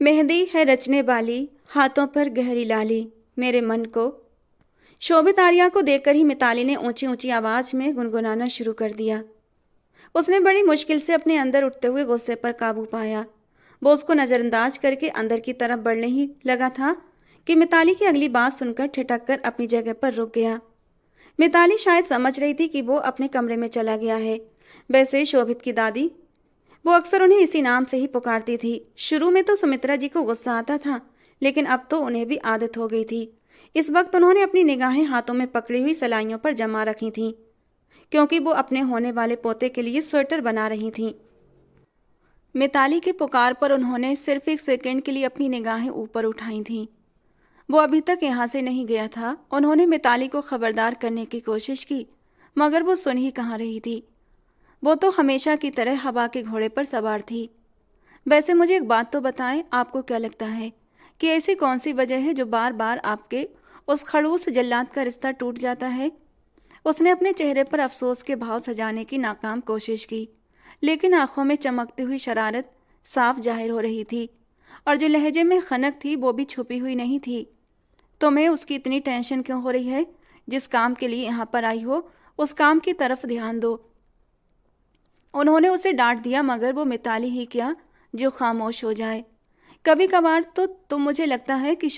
मेहंदी है रचने वाली, हाथों पर गहरी लाली, मेरे मन को। शोभित आर्या को देखकर ही मिताली ने ऊंची ऊंची आवाज में गुनगुनाना शुरू कर दिया। उसने बड़ी मुश्किल से अपने अंदर उठते हुए गुस्से पर काबू पाया। वो उसको नजरअंदाज करके अंदर की तरफ बढ़ने ही लगा था कि मिताली की अगली बात सुनकर ठिठक कर अपनी जगह पर रुक गया। मिताली शायद समझ रही थी कि वो अपने कमरे में चला गया है। वैसे शोभित की दादी, वो अक्सर उन्हें इसी नाम से ही पुकारती थी। शुरू में तो सुमित्रा जी को गुस्सा आता था, लेकिन अब तो उन्हें भी आदत हो गई थी। इस वक्त उन्होंने अपनी निगाहें हाथों में पकड़ी हुई सलाइयों पर जमा रखी थीं, क्योंकि वो अपने होने वाले पोते के लिए स्वेटर बना रही थीं। मिताली की पुकार पर उन्होंने सिर्फ एक सेकंड के लिए अपनी निगाहें ऊपर उठाई थीं। वो अभी तक यहाँ से नहीं गया था। उन्होंने मिताली को खबरदार करने की कोशिश की, मगर वो सुन ही कहाँ रही थी। वो तो हमेशा की तरह हवा के घोड़े पर सवार थी। वैसे मुझे एक बात तो बताएं, आपको क्या लगता है कि ऐसी कौन सी वजह है जो बार बार आपके उस खड़ूस जल्लाद का रिश्ता टूट जाता है? उसने अपने चेहरे पर अफसोस के भाव सजाने की नाकाम कोशिश की, लेकिन आंखों में चमकती हुई शरारत साफ जाहिर हो रही थी, और जो लहजे में खनक थी वो भी छुपी हुई नहीं थी। तुम्हें उसकी इतनी टेंशन क्यों हो रही है? जिस काम के लिए यहाँ पर आई हो, उस काम की तरफ ध्यान दो। उन्होंने उसे डांट दिया, मगर वो मिताली ही क्या जो खामोश हो जाए। कभी कभार तो मुझे लगता है कि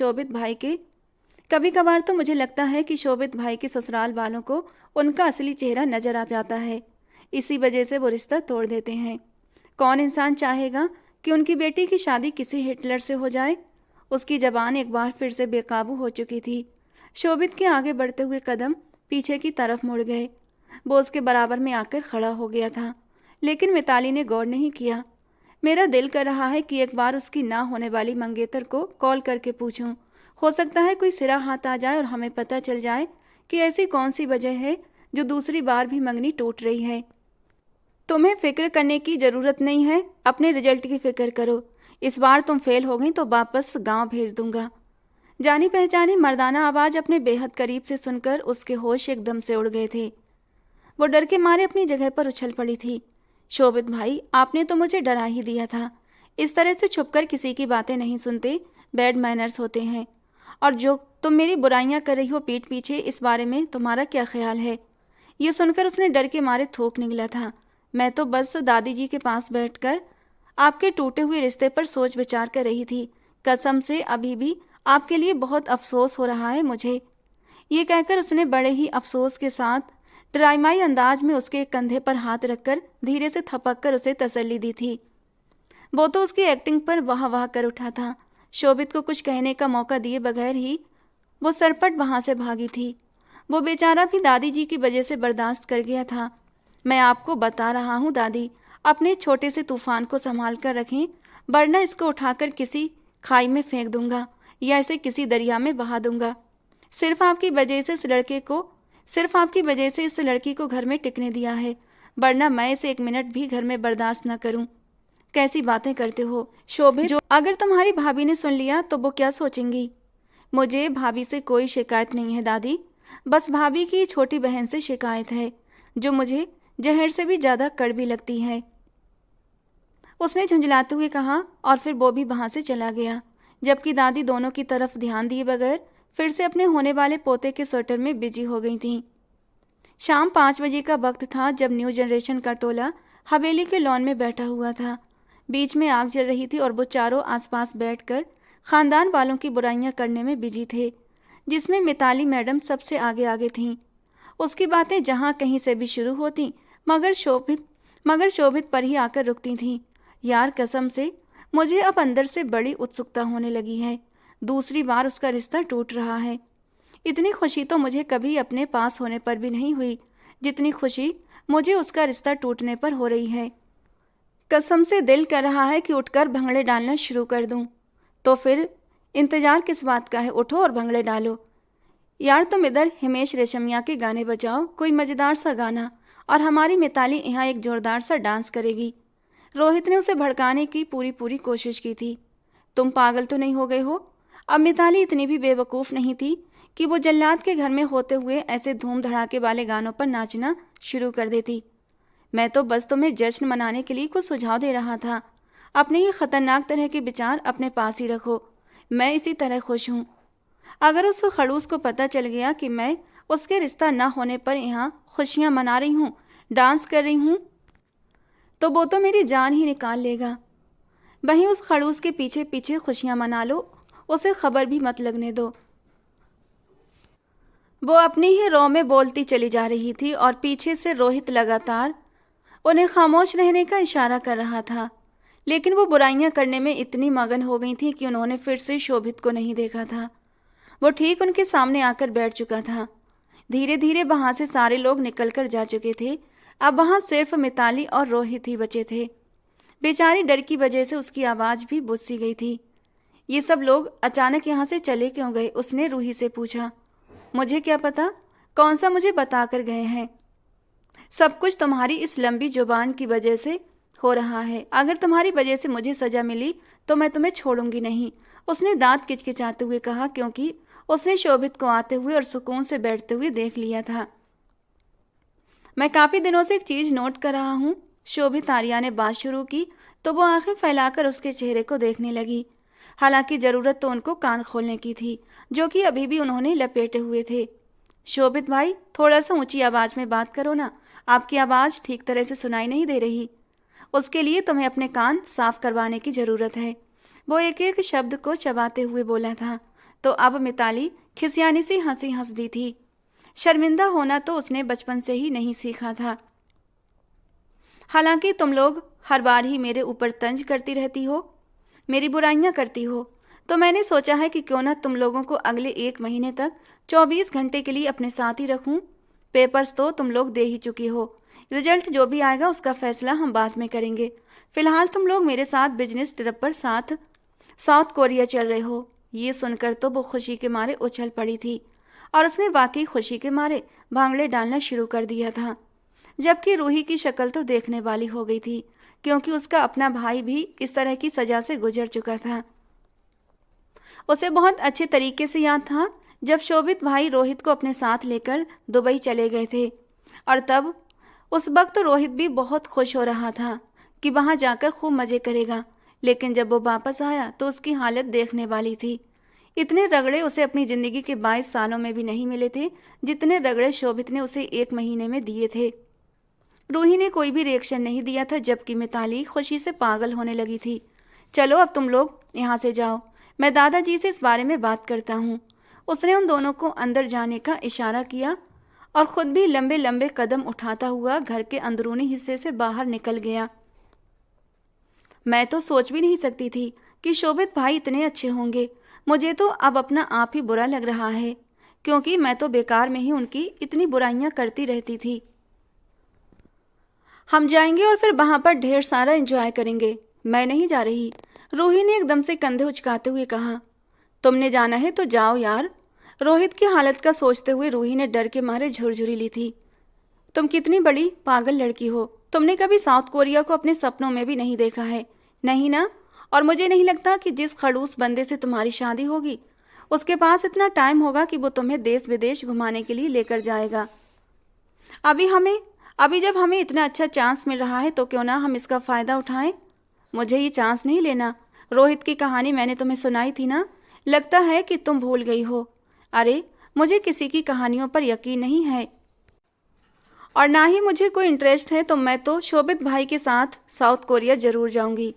शोभित भाई के ससुराल वालों को उनका असली चेहरा नजर आ जाता है। इसी वजह से वो रिश्ता तोड़ देते हैं। कौन इंसान चाहेगा कि उनकी बेटी की शादी किसी हिटलर से हो जाए? उसकी जबान एक बार फिर से बेकाबू हो चुकी थी। शोभित के आगे बढ़ते हुए कदम पीछे की तरफ मुड़ गए। वो उसके बराबर में आकर खड़ा हो गया था, लेकिन मिताली ने गौर नहीं किया। मेरा दिल कर रहा है कि एक बार उसकी ना होने वाली मंगेतर को कॉल करके पूछूं। हो सकता है कोई सिरा हाथ आ जाए और हमें पता चल जाए कि ऐसी कौन सी वजह है जो दूसरी बार भी मंगनी टूट रही है। तुम्हें फिक्र करने की जरूरत नहीं है, अपने रिजल्ट की फिक्र करो। इस बार तुम फेल हो गई तो वापस गांव भेज दूंगा। जानी पहचानी मर्दाना आवाज अपने बेहद करीब से सुनकर उसके होश एकदम से उड़ गए थे। वो डर के मारे अपनी जगह पर उछल पड़ी थी। शोभित भाई, आपने तो मुझे डरा ही दिया था। इस तरह से छुपकर किसी की बातें नहीं सुनते, बैड मैनर्स होते हैं। और जो तुम मेरी बुराइयां कर रही हो पीठ पीछे, इस बारे में तुम्हारा क्या ख्याल है? ये सुनकर उसने डर के मारे थूक निकला था। मैं तो बस दादी जी के पास बैठकर आपके टूटे हुए रिश्ते पर सोच विचार कर रही थी। कसम से अभी भी आपके लिए बहुत अफसोस हो रहा है मुझे। ये कहकर उसने बड़े ही अफसोस के साथ ड्रामाई अंदाज में उसके कंधे पर हाथ रखकर धीरे से थपक कर उसे तसल्ली दी थी। वो तो उसकी एक्टिंग पर वाह वाह कर उठा था। शोभित को कुछ कहने का मौका दिए बगैर ही वो सरपट वहां से भागी थी। वो बेचारा भी दादी जी की वजह से बर्दाश्त कर गया था। मैं आपको बता रहा हूँ दादी, अपने छोटे से तूफान को संभाल कर रखें, वरना इसको उठाकर किसी खाई में फेंक दूंगा या इसे किसी दरिया में बहा दूंगा। सिर्फ आपकी वजह से इस लड़की को घर में टिकने दिया है, वरना मैं इसे एक मिनट भी घर में बर्दाश्त न करूं। कैसी बातें करते हो शोभित? जो अगर तुम्हारी भाभी ने सुन लिया तो वो क्या सोचेंगी? मुझे भाभी से कोई शिकायत नहीं है दादी, बस भाभी की छोटी बहन से शिकायत है, जो मुझे जहर से भी ज्यादा कड़वी लगती है, उसने झुंझलाते हुए कहा। और फिर वो भी वहां से चला गया, जबकि दादी दोनों की तरफ ध्यान दिए बगैर फिर से अपने होने वाले पोते के स्वेटर में बिजी हो गई थीं। शाम 5 बजे का वक्त था जब न्यू जनरेशन का टोला हवेली के लॉन में बैठा हुआ था। बीच में आग जल रही थी और वो चारों आसपास बैठकर खानदान वालों की बुराइयां करने में बिजी थे, जिसमें मिताली मैडम सबसे आगे आगे थीं। उसकी बातें जहां कहीं से भी शुरू होती, मगर शोभित पर ही आकर रुकती थीं। यार कसम से मुझे अब अंदर से बड़ी उत्सुकता होने लगी है। दूसरी बार उसका रिश्ता टूट रहा है। इतनी खुशी तो मुझे कभी अपने पास होने पर भी नहीं हुई, जितनी खुशी मुझे उसका रिश्ता टूटने पर हो रही है। कसम से दिल कर रहा है कि उठकर भंगड़े डालना शुरू कर दूं। तो फिर इंतजार किस बात का है? उठो और भंगड़े डालो। यार तुम इधर हिमेश रेशमिया के गाने बजाओ, कोई मजेदार सा गाना, और हमारी मिताली यहाँ एक जोरदार सा डांस करेगी। रोहित ने उसे भड़काने की पूरी कोशिश की थी। तुम पागल तो नहीं हो गए हो? अब मिताली इतनी भी बेवकूफ़ नहीं थी कि वो जल्लाद के घर में होते हुए ऐसे धूम धड़ाके वाले गानों पर नाचना शुरू कर देती। मैं तो बस तुम्हें जश्न मनाने के लिए कुछ सुझाव दे रहा था। अपने ये खतरनाक तरह के विचार अपने पास ही रखो। मैं इसी तरह खुश हूँ। अगर उस खड़ूस को पता चल गया कि मैं उसके रिश्ता न होने पर यहाँ खुशियाँ मना रही हूँ, डांस कर रही हूँ, तो वो तो मेरी जान ही निकाल लेगा। वहीं उस खड़ूस के पीछे पीछे खुशियाँ मना लो, उसे खबर भी मत लगने दो। वो अपनी ही रो में बोलती चली जा रही थी और पीछे से रोहित लगातार उन्हें खामोश रहने का इशारा कर रहा था। लेकिन वो बुराइयां करने में इतनी मगन हो गई थी कि उन्होंने फिर से शोभित को नहीं देखा था। वो ठीक उनके सामने आकर बैठ चुका था। धीरे धीरे वहां से सारे लोग निकलकर जा चुके थे। अब वहां सिर्फ मिताली और रोहित ही बचे थे। बेचारी डर की वजह से उसकी आवाज भी बुझ सी गई थी। ये सब लोग अचानक यहाँ से चले क्यों गए? उसने रूही से पूछा। मुझे क्या पता कौन सा मुझे बता कर गए हैं। सब कुछ तुम्हारी इस लंबी जुबान की वजह से हो रहा है। अगर तुम्हारी वजह से मुझे सजा मिली तो मैं तुम्हें छोड़ूंगी नहीं, उसने दांत किचकिचाते हुए कहा, क्योंकि उसने शोभित को आते हुए और सुकून से बैठते हुए देख लिया था। मैं काफी दिनों से एक चीज नोट कर रहा हूँ। शोभित आर्या ने बात शुरू की तो वो आंखें फैलाकर उसके चेहरे को देखने लगी। हालांकि जरूरत तो उनको कान खोलने की थी, जो कि अभी भी उन्होंने लपेटे हुए थे। शोभित भाई, थोड़ा सा ऊंची आवाज में बात करो ना, आपकी आवाज ठीक तरह से सुनाई नहीं दे रही। उसके लिए तुम्हें अपने कान साफ करवाने की जरूरत है। वो एक एक शब्द को चबाते हुए बोला था। तो अब मिताली खिसियानी सी हंसी हंस दी थी। शर्मिंदा होना तो उसने बचपन से ही नहीं सीखा था। हालांकि तुम लोग हर बार ही मेरे ऊपर तंज करती रहती हो, मेरी बुराइयां करती हो, तो मैंने सोचा है कि क्यों ना तुम लोगों को अगले 1 महीने तक 24 घंटे के लिए अपने साथ ही रखूं। पेपर्स तो तुम लोग दे ही चुकी हो। रिजल्ट जो भी आएगा उसका फैसला हम बाद में करेंगे। फिलहाल तुम लोग मेरे साथ बिजनेस ट्रिप पर साउथ कोरिया चल रहे हो। ये सुनकर तो वो खुशी के मारे उछल पड़ी थी और उसने वाकई खुशी के मारे भांगड़े डालना शुरू कर दिया था। जबकि रूही की शक्ल तो देखने वाली हो गई थी, क्योंकि उसका अपना भाई भी इस तरह की सजा से गुजर चुका था। उसे बहुत अच्छे तरीके से याद था जब शोभित भाई रोहित को अपने साथ लेकर दुबई चले गए थे, और तब उस वक्त रोहित भी बहुत खुश हो रहा था कि वहां जाकर खूब मजे करेगा। लेकिन जब वो वापस आया तो उसकी हालत देखने वाली थी। इतने रगड़े उसे अपनी जिंदगी के 22 सालों में भी नहीं मिले थे जितने रगड़े शोभित ने उसे 1 महीने में दिए थे। रूही ने कोई भी रिएक्शन नहीं दिया था, जबकि मिताली खुशी से पागल होने लगी थी। चलो अब तुम लोग यहाँ से जाओ, मैं दादाजी से इस बारे में बात करता हूँ। उसने उन दोनों को अंदर जाने का इशारा किया और खुद भी लंबे लंबे कदम उठाता हुआ घर के अंदरूनी हिस्से से बाहर निकल गया। मैं तो सोच भी नहीं सकती थी कि शोभित भाई इतने अच्छे होंगे। मुझे तो अब अपना आप ही बुरा लग रहा है, क्योंकि मैं तो बेकार में ही उनकी इतनी बुराइयां करती रहती थी। हम जाएंगे और फिर वहां पर ढेर सारा एंजॉय करेंगे। मैं नहीं जा रही, रूही ने एकदम से कंधे उचकाते हुए कहा। तुमने जाना है तो जाओ यार। रोहित की हालत का सोचते हुए रूही ने डर के मारे झुरझुरी ली थी। तुम कितनी बड़ी पागल लड़की हो, तुमने कभी साउथ कोरिया को अपने सपनों में भी नहीं देखा है, नहीं ना? और मुझे नहीं लगता कि जिस खड़ूस बंदे से तुम्हारी शादी होगी उसके पास इतना टाइम होगा कि वो तुम्हें देश विदेश घुमाने के लिए लेकर जाएगा। अभी जब हमें इतना अच्छा चांस मिल रहा है तो क्यों ना हम इसका फ़ायदा उठाएं। मुझे ये चांस नहीं लेना। रोहित की कहानी मैंने तुम्हें सुनाई थी ना, लगता है कि तुम भूल गई हो। अरे मुझे किसी की कहानियों पर यकीन नहीं है और ना ही मुझे कोई इंटरेस्ट है, तो मैं तो शोभित भाई के साथ साउथ कोरिया जरूर जाऊंगी।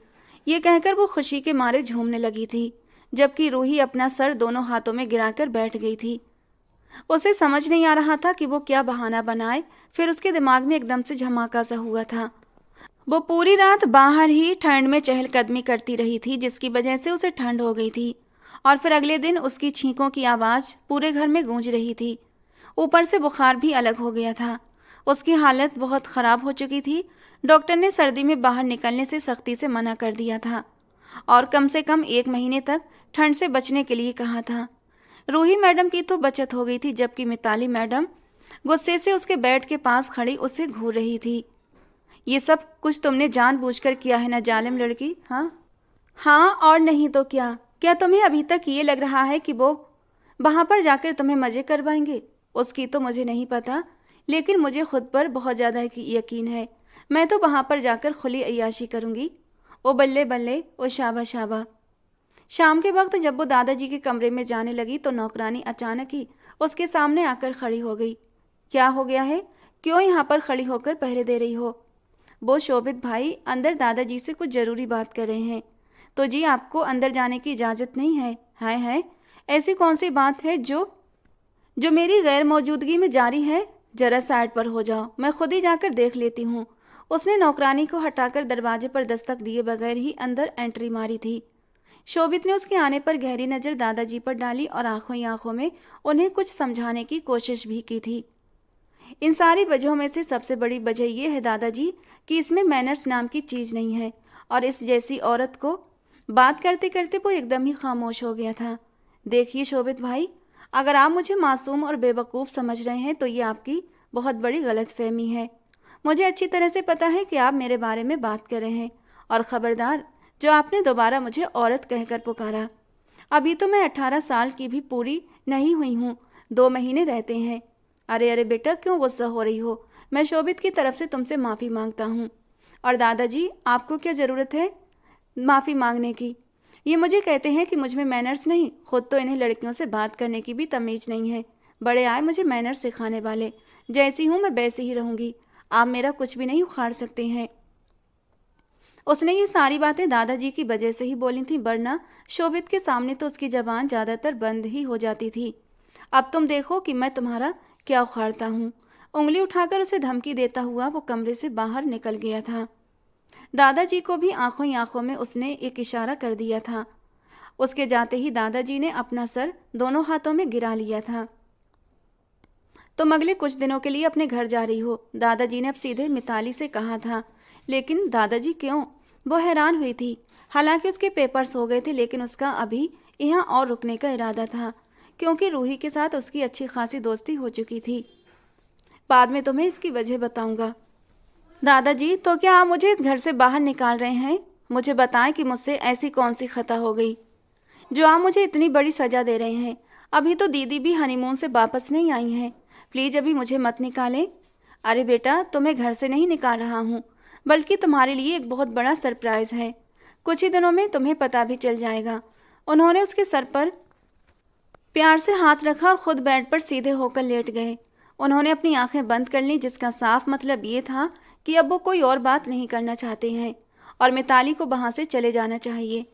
ये कहकर वो खुशी के मारे झूमने लगी थी, जबकि रूही अपना सर दोनों हाथों में गिराकर बैठ गई थी। उसे समझ नहीं आ रहा था कि वो क्या बहाना बनाए। फिर उसके दिमाग में एकदम से झमाका सा हुआ था। वो पूरी रात बाहर ही ठंड में चहलकदमी करती रही थी, जिसकी वजह से उसे ठंड हो गई थी। और फिर अगले दिन उसकी छींकों की आवाज़ पूरे घर में गूंज रही थी। ऊपर से बुखार भी अलग हो गया था। उसकी हालत बहुत ख़राब हो चुकी थी। डॉक्टर ने सर्दी में बाहर निकलने से सख्ती से मना कर दिया था और कम से कम 1 महीने तक ठंड से बचने के लिए कहा था। रूही मैडम की तो बचत हो गई थी, जबकि मिताली मैडम गुस्से से उसके बेड के पास खड़ी उसे घूर रही थी। ये सब कुछ तुमने जानबूझकर किया है ना जालिम लड़की? हाँ और नहीं तो क्या। क्या तुम्हें अभी तक ये लग रहा है कि वो वहाँ पर जाकर तुम्हें मज़े करवाएंगे? उसकी तो मुझे नहीं पता, लेकिन मुझे खुद पर बहुत ज़्यादा यकीन है। मैं तो वहाँ पर जाकर खुली अय्याशी करूँगी। ओ बल्ले बल्ले, ओ शाबा शाबा। शाम के वक्त जब वो दादाजी के कमरे में जाने लगी तो नौकरानी अचानक ही उसके सामने आकर खड़ी हो गई। क्या हो गया है? क्यों यहाँ पर खड़ी होकर पहरे दे रही हो? वो शोभित भाई अंदर दादाजी से कुछ जरूरी बात कर रहे हैं। तो जी आपको अंदर जाने की इजाजत नहीं है? हाय हाय, ऐसी कौन सी बात है जो जो मेरी गैर मौजूदगी में जारी है? जरा साइड पर हो जाओ, मैं खुद ही जाकर देख लेती हूँ। उसने नौकरानी को हटाकर दरवाजे पर दस्तक दिए बगैर ही अंदर एंट्री मारी थी। शोभित ने उसके आने पर गहरी नजर दादाजी पर डाली और आंखों ही आंखों में उन्हें कुछ समझाने की कोशिश भी की थी। इन सारी वजहों में से सबसे बड़ी वजह यह है दादाजी कि इसमें मैनर्स नाम की चीज नहीं है। और इस जैसी औरत को बात करते करते वो एकदम ही खामोश हो गया था। देखिए शोभित भाई, अगर आप मुझे मासूम और बेवकूफ़ समझ रहे हैं तो ये आपकी बहुत बड़ी गलतफहमी है। मुझे अच्छी तरह से पता है कि आप मेरे बारे में बात कर रहे हैं। और ख़बरदार, जो आपने दोबारा मुझे औरत कहकर पुकारा। अभी तो मैं 18 साल की भी पूरी नहीं हुई हूँ, 2 महीने रहते हैं। अरे अरे बेटा, क्यों गुस्सा हो रही हो? मैं शोभित की तरफ से तुमसे माफ़ी मांगता हूँ। और दादाजी, आपको क्या ज़रूरत है माफ़ी मांगने की? ये मुझे कहते हैं कि मुझ में मैनर्स नहीं, खुद तो इन्हें लड़कियों से बात करने की भी तमीज़ नहीं है। बड़े आए मुझे मैनर्स सिखाने वाले। जैसी हूँ मैं वैसी ही रहूँगी, आप मेरा कुछ भी नहीं उखाड़ सकते हैं। उसने ये सारी बातें दादाजी की वजह से ही बोली थी, वरना शोभित के सामने तो उसकी जबान ज़्यादातर बंद ही हो जाती थी। अब तुम देखो कि मैं तुम्हारा क्या उखाड़ता हूँ। उंगली उठाकर उसे धमकी देता हुआ वो कमरे से बाहर निकल गया था। दादाजी को भी आंखों ही आंखों में उसने एक इशारा कर दिया था। उसके जाते ही दादाजी ने अपना सर दोनों हाथों में गिरा लिया था। तुम अगले कुछ दिनों के लिए अपने घर जा रही हो, दादाजी ने अब सीधे मिताली से कहा था। लेकिन दादाजी क्यों? वो हैरान हुई थी। हालांकि उसके पेपर्स हो गए थे, लेकिन उसका अभी यहाँ और रुकने का इरादा था, क्योंकि रूही के साथ उसकी अच्छी खासी दोस्ती हो चुकी थी। बाद में तुम्हें इसकी वजह बताऊंगा। दादाजी, तो क्या आप मुझे इस घर से बाहर निकाल रहे हैं? मुझे बताएं कि मुझसे ऐसी कौन सी खता हो गई जो आप मुझे इतनी बड़ी सज़ा दे रहे हैं। अभी तो दीदी भी हनीमून से वापस नहीं आई हैं। प्लीज़ अभी मुझे मत निकालें। अरे बेटा, तुम्हें घर से नहीं निकाल रहा हूँ, बल्कि तुम्हारे लिए एक बहुत बड़ा सरप्राइज़ है। कुछ ही दिनों में तुम्हें पता भी चल जाएगा। उन्होंने उसके सर पर प्यार से हाथ रखा और खुद बेड पर सीधे होकर लेट गए। उन्होंने अपनी आंखें बंद कर लीं, जिसका साफ मतलब ये था कि अब वो कोई और बात नहीं करना चाहते हैं और मिताली को वहाँ से चले जाना चाहिए।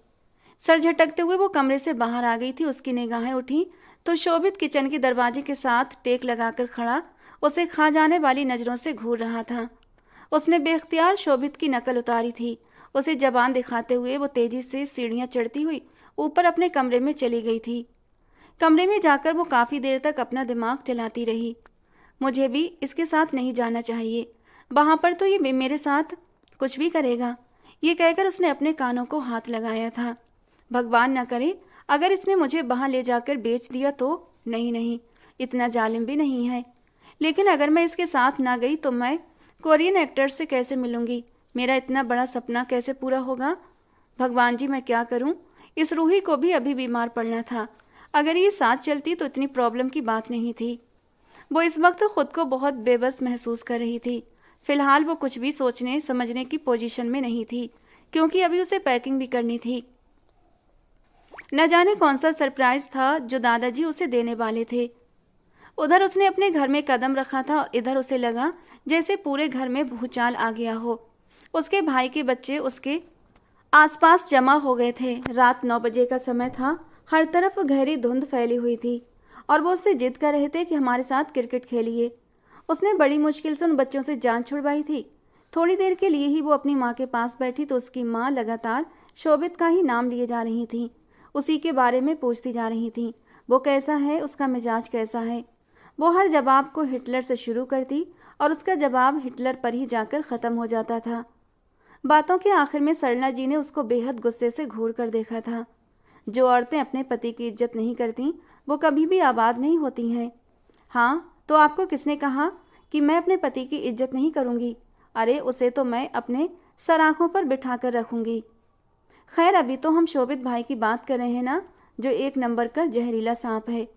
सर झटकते हुए वो कमरे से बाहर आ गई थी। उसकी निगाहें उठी तो शोभित किचन के दरवाजे के साथ टेक लगाकर खड़ा उसे खा जाने वाली नज़रों से घूर रहा था। उसने बेख्तियार शोभित की नकल उतारी थी। उसे जबान दिखाते हुए वो तेजी से सीढ़ियाँ चढ़ती हुई ऊपर अपने कमरे में चली गई थी। कमरे में जाकर वो काफ़ी देर तक अपना दिमाग चलाती रही। मुझे भी इसके साथ नहीं जाना चाहिए, वहाँ पर तो ये मेरे साथ कुछ भी करेगा। ये कहकर उसने अपने कानों को हाथ लगाया था। भगवान न करे अगर इसने मुझे वहाँ ले जाकर बेच दिया तो। नहीं नहीं, इतना जालिम भी नहीं है। लेकिन अगर मैं इसके साथ ना गई तो मैं कोरियन एक्टर से कैसे मिलूंगी? मेरा इतना बड़ा सपना कैसे पूरा होगा? भगवान जी, मैं क्या करूं? इस रूही को भी अभी बीमार पड़ना था। अगर ये साथ चलती तो इतनी प्रॉब्लम की बात नहीं थी। वो इस वक्त खुद को बहुत बेबस महसूस कर रही थी। फिलहाल वो कुछ भी सोचने समझने की पोजीशन में नहीं थी, क्योंकि अभी उसे पैकिंग भी करनी थी। न जाने कौन सा सरप्राइज था जो दादाजी उसे देने वाले थे। उधर उसने अपने घर में कदम रखा था और इधर उसे लगा जैसे पूरे घर में भूचाल आ गया हो। उसके भाई के बच्चे उसके आसपास जमा हो गए थे। रात 9 बजे का समय था। हर तरफ गहरी धुंध फैली हुई थी और वो उससे जिद कर रहे थे कि हमारे साथ क्रिकेट खेलिए। उसने बड़ी मुश्किल से उन बच्चों से जान छुड़वाई थी। थोड़ी देर के लिए ही वो अपनी माँ के पास बैठी तो उसकी माँ लगातार शोभित का ही नाम लिए जा रही थी। उसी के बारे में पूछती जा रही थी। वो कैसा है, उसका मिजाज कैसा है। वो हर जवाब को हिटलर से शुरू करती और उसका जवाब हिटलर पर ही जाकर ख़त्म हो जाता था। बातों के आखिर में सरला जी ने उसको बेहद गुस्से से घूर कर देखा था। जो औरतें अपने पति की इज्जत नहीं करती वो कभी भी आबाद नहीं होती हैं। हाँ, तो आपको किसने कहा कि मैं अपने पति की इज्जत नहीं करूँगी? अरे उसे तो मैं अपने सर आँखों पर बिठा कर रखूँगी। खैर, अभी तो हम शोभित भाई की बात कर रहे हैं ना, जो 1 नंबर का जहरीला सांप है।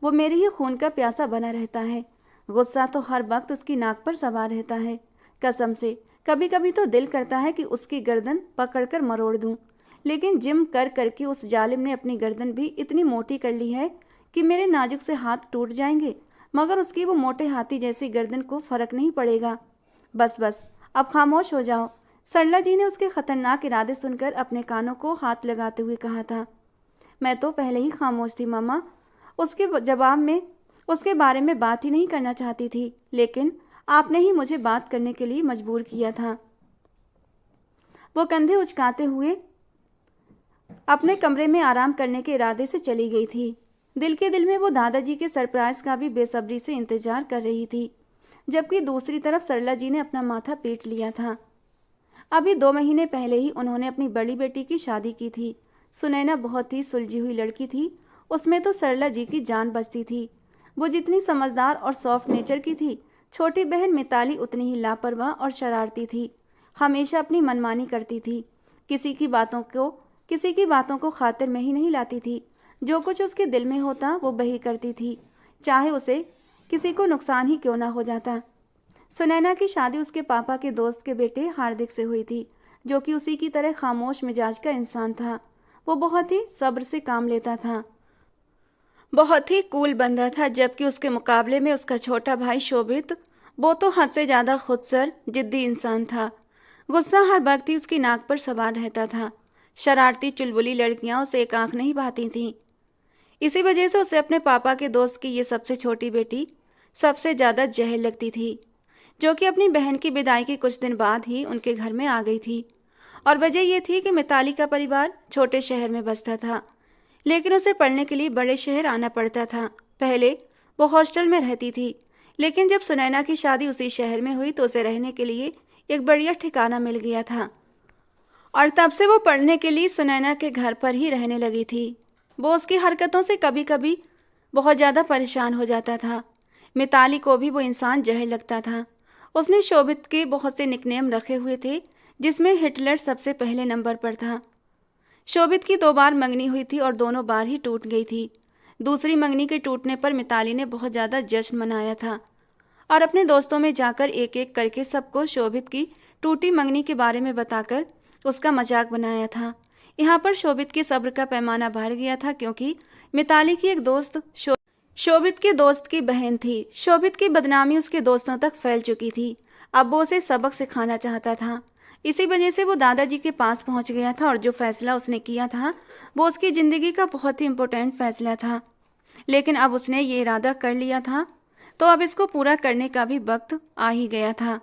वो मेरे ही खून का प्यासा बना रहता है। गुस्सा तो हर वक्त उसकी नाक पर सवार रहता है। कसम से कभी कभी तो दिल करता है कि उसकी गर्दन पकड़कर मरोड़ दूं, लेकिन जिम कर करके उस जालिम ने अपनी गर्दन भी इतनी मोटी कर ली है कि मेरे नाजुक से हाथ टूट जाएंगे, मगर उसकी वो मोटे हाथी जैसी गर्दन को फर्क नहीं पड़ेगा। बस बस, अब खामोश हो जाओ। सरला जी ने उसके खतरनाक इरादे सुनकर अपने कानों को हाथ लगाते हुए कहा था। मैं तो पहले ही खामोश थी मामा। उसके जवाब में उसके बारे में बात ही नहीं करना चाहती थी, लेकिन आपने ही मुझे बात करने के लिए मजबूर किया था। वो कंधे उचकाते हुए अपने कमरे में आराम करने के इरादे से चली गई थी। दिल के दिल में वो दादाजी के सरप्राइज का भी बेसब्री से इंतजार कर रही थी, जबकि दूसरी तरफ सरला जी ने अपना माथा पीट लिया था। अभी 2 महीने पहले ही उन्होंने अपनी बड़ी बेटी की शादी की थी। सुनैना बहुत ही सुलझी हुई लड़की थी, उसमें तो सरला जी की जान बसती थी। वो जितनी समझदार और सॉफ्ट नेचर की थी, छोटी बहन मिताली उतनी ही लापरवाह और शरारती थी। हमेशा अपनी मनमानी करती थी, किसी की बातों को खातिर में ही नहीं लाती थी। जो कुछ उसके दिल में होता वो वही करती थी, चाहे उसे किसी को नुकसान ही क्यों ना हो जाता। सुनैना की शादी उसके पापा के दोस्त के बेटे हार्दिक से हुई थी, जो कि उसी की तरह खामोश मिजाज का इंसान था। वो बहुत ही सब्र से काम लेता था, बहुत ही कूल बंदा था, जबकि उसके मुकाबले में उसका छोटा भाई शोभित, वो तो हद से ज़्यादा खुदसर जिद्दी इंसान था। गुस्सा हर वक्त ही उसकी नाक पर सवार रहता था। शरारती चुलबुली लड़कियां उसे एक आंख नहीं भाती थीं। इसी वजह से उसे अपने पापा के दोस्त की ये सबसे छोटी बेटी सबसे ज़्यादा जहर लगती थी, जो कि अपनी बहन की विदाई के कुछ दिन बाद ही उनके घर में आ गई थी। और वजह यह थी कि मिताली का परिवार छोटे शहर में बसता था, लेकिन उसे पढ़ने के लिए बड़े शहर आना पड़ता था। पहले वो हॉस्टल में रहती थी, लेकिन जब सुनैना की शादी उसी शहर में हुई तो उसे रहने के लिए एक बढ़िया ठिकाना मिल गया था, और तब से वो पढ़ने के लिए सुनैना के घर पर ही रहने लगी थी। वो उसकी हरकतों से कभी कभी बहुत ज़्यादा परेशान हो जाता था। मिताली को भी वो इंसान जहर लगता था। उसने शोभित के बहुत से निकनेम रखे हुए थे, जिसमें हिटलर सबसे पहले नंबर पर था। शोभित की 2 बार मंगनी हुई थी और दोनों बार ही टूट गई थी। दूसरी मंगनी के टूटने पर मिताली ने बहुत ज़्यादा जश्न मनाया था और अपने दोस्तों में जाकर एक एक करके सबको शोभित की टूटी मंगनी के बारे में बताकर उसका मजाक बनाया था। यहाँ पर शोभित के सब्र का पैमाना बढ़ गया था, क्योंकि मिताली की एक दोस्त शोभित के दोस्त की बहन थी। शोभित की बदनामी उसके दोस्तों तक फैल चुकी थी। अब वो उसे सबक सिखाना चाहता था। इसी वजह से वो दादाजी के पास पहुंच गया था, और जो फैसला उसने किया था वो उसकी ज़िंदगी का बहुत ही इम्पोर्टेंट फैसला था। लेकिन अब उसने ये इरादा कर लिया था, तो अब इसको पूरा करने का भी वक्त आ ही गया था।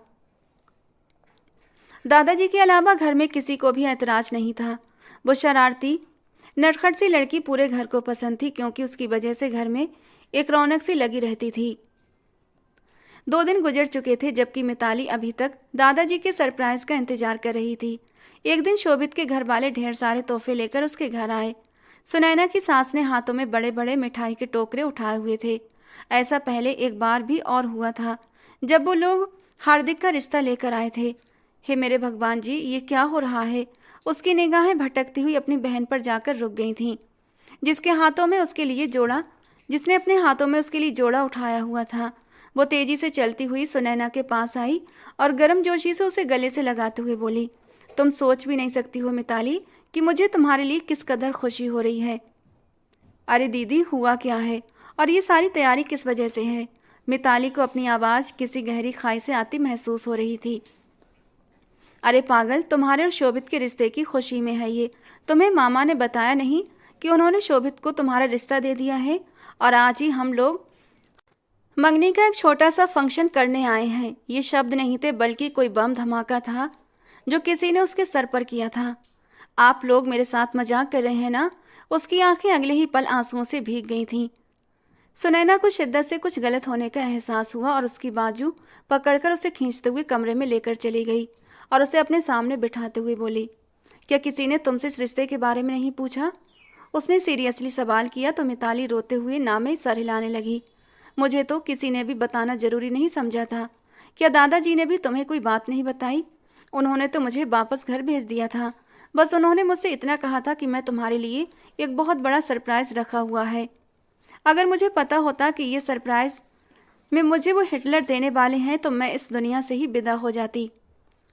दादाजी के अलावा घर में किसी को भी ऐतराज नहीं था। वो शरारती नटखट सी लड़की पूरे घर को पसंद थी, क्योंकि उसकी वजह से घर में एक रौनक सी लगी रहती थी। 2 दिन गुजर चुके थे, जबकि मिताली अभी तक दादाजी के सरप्राइज का इंतजार कर रही थी। एक दिन शोभित के घर वाले ढेर सारे तोहफे लेकर उसके घर आए। सुनैना की सास ने हाथों में बड़े बड़े मिठाई के टोकरे उठाए हुए थे। ऐसा पहले एक बार भी और हुआ था, जब वो लोग हार्दिक का रिश्ता लेकर आए थे। हे मेरे भगवान जी, ये क्या हो रहा है? उसकी निगाहें भटकती हुई अपनी बहन पर जाकर रुक गई थीं, जिसने अपने हाथों में उसके लिए जोड़ा उठाया हुआ था। वो तेजी से चलती हुई सुनैना के पास आई और गर्मजोशी से उसे गले से लगाते हुए बोली, तुम सोच भी नहीं सकती हो मिताली कि मुझे तुम्हारे लिए किस कदर खुशी हो रही है। अरे दीदी, हुआ क्या है और ये सारी तैयारी किस वजह से है? मिताली को अपनी आवाज़ किसी गहरी खाई से आती महसूस हो रही थी। अरे पागल, तुम्हारे और शोभित के रिश्ते की खुशी में है ये। तुम्हें मामा ने बताया नहीं कि उन्होंने शोभित को तुम्हारा रिश्ता दे दिया है, और आज ही हम लोग मंगनी का एक छोटा सा फंक्शन करने आए हैं। ये शब्द नहीं थे, बल्कि कोई बम धमाका था जो किसी ने उसके सर पर किया था। आप लोग मेरे साथ मजाक कर रहे हैं ना? उसकी आंखें अगले ही पल आंसुओं से भीग गई थीं। सुनैना को शिद्दत से कुछ गलत होने का एहसास हुआ और उसकी बाजू पकड़कर उसे खींचते हुए कमरे में लेकर चली गई और उसे अपने सामने बिठाते हुए बोली, क्या किसी ने तुमसे इस रिश्ते के बारे में नहीं पूछा? उसने सीरियसली सवाल किया तो मिताली रोते हुए ना में सर हिलाने लगी। मुझे तो किसी ने भी बताना जरूरी नहीं समझा था। क्या दादाजी ने भी तुम्हें कोई बात नहीं बताई? उन्होंने तो मुझे वापस घर भेज दिया था। बस उन्होंने मुझसे इतना कहा था कि मैं तुम्हारे लिए एक बहुत बड़ा सरप्राइज रखा हुआ है। अगर मुझे पता होता कि ये सरप्राइज में मुझे वो हिटलर देने वाले हैं तो मैं इस दुनिया से ही विदा हो जाती।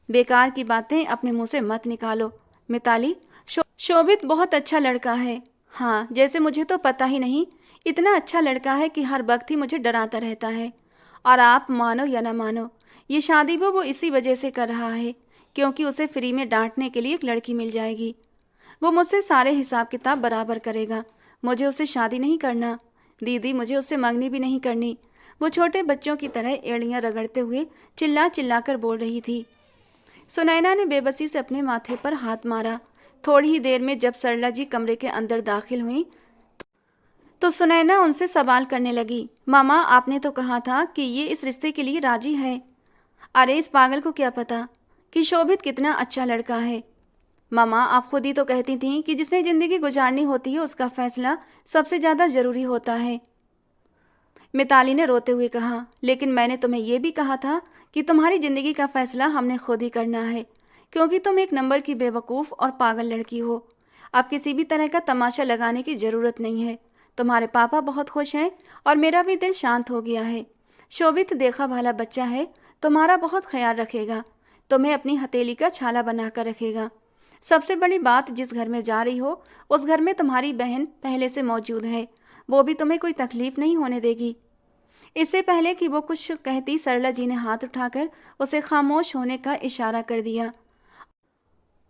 बेकार की बातें अपने मुंह से मत निकालो। मिताली, शोभित बहुत अच्छा लड़का है। हाँ, जैसे मुझे तो पता ही नहीं, इतना अच्छा लड़का है कि हर वक्त ही मुझे डराता रहता है। और आप मानो या ना मानो, ये शादी भी वो इसी वजह से कर रहा है, क्योंकि उसे फ्री में डांटने के लिए एक लड़की मिल जाएगी। वो मुझसे सारे हिसाब किताब बराबर करेगा। मुझे उससे शादी नहीं करना। दीदी, मुझे उससे मंगनी भी नहीं करनी। वो छोटे बच्चों की तरह एड़ियां रगड़ते हुए चिल्ला चिल्ला कर बोल रही थी। सुनैना ने बेबसी से अपने माथे पर हाथ मारा। थोड़ी ही देर में जब सरला जी कमरे के अंदर दाखिल हुई तो सुनैना उनसे सवाल करने लगी। मामा, आपने तो कहा था कि ये इस रिश्ते के लिए राजी है। अरे, इस पागल को क्या पता कि शोभित कितना अच्छा लड़का है। मामा, आप खुद ही तो कहती थीं कि जिसने जिंदगी गुजारनी होती है उसका फैसला सबसे ज्यादा जरूरी होता है। मिताली ने रोते हुए कहा, लेकिन मैंने तुम्हें यह भी कहा था कि तुम्हारी जिंदगी का फैसला हमने खुद ही करना है, क्योंकि तुम एक नंबर की बेवकूफ़ और पागल लड़की हो। अब किसी भी तरह का तमाशा लगाने की ज़रूरत नहीं है। तुम्हारे पापा बहुत खुश हैं और मेरा भी दिल शांत हो गया है। शोभित देखा भाला बच्चा है, तुम्हारा बहुत ख्याल रखेगा, तुम्हें अपनी हथेली का छाला बनाकर रखेगा। सबसे बड़ी बात, जिस घर में जा रही हो उस घर में तुम्हारी बहन पहले से मौजूद है। वो भी तुम्हें कोई तकलीफ नहीं होने देगी। इससे पहले कि वो कुछ कहती, सरला जी ने हाथ उठाकर उसे खामोश होने का इशारा कर दिया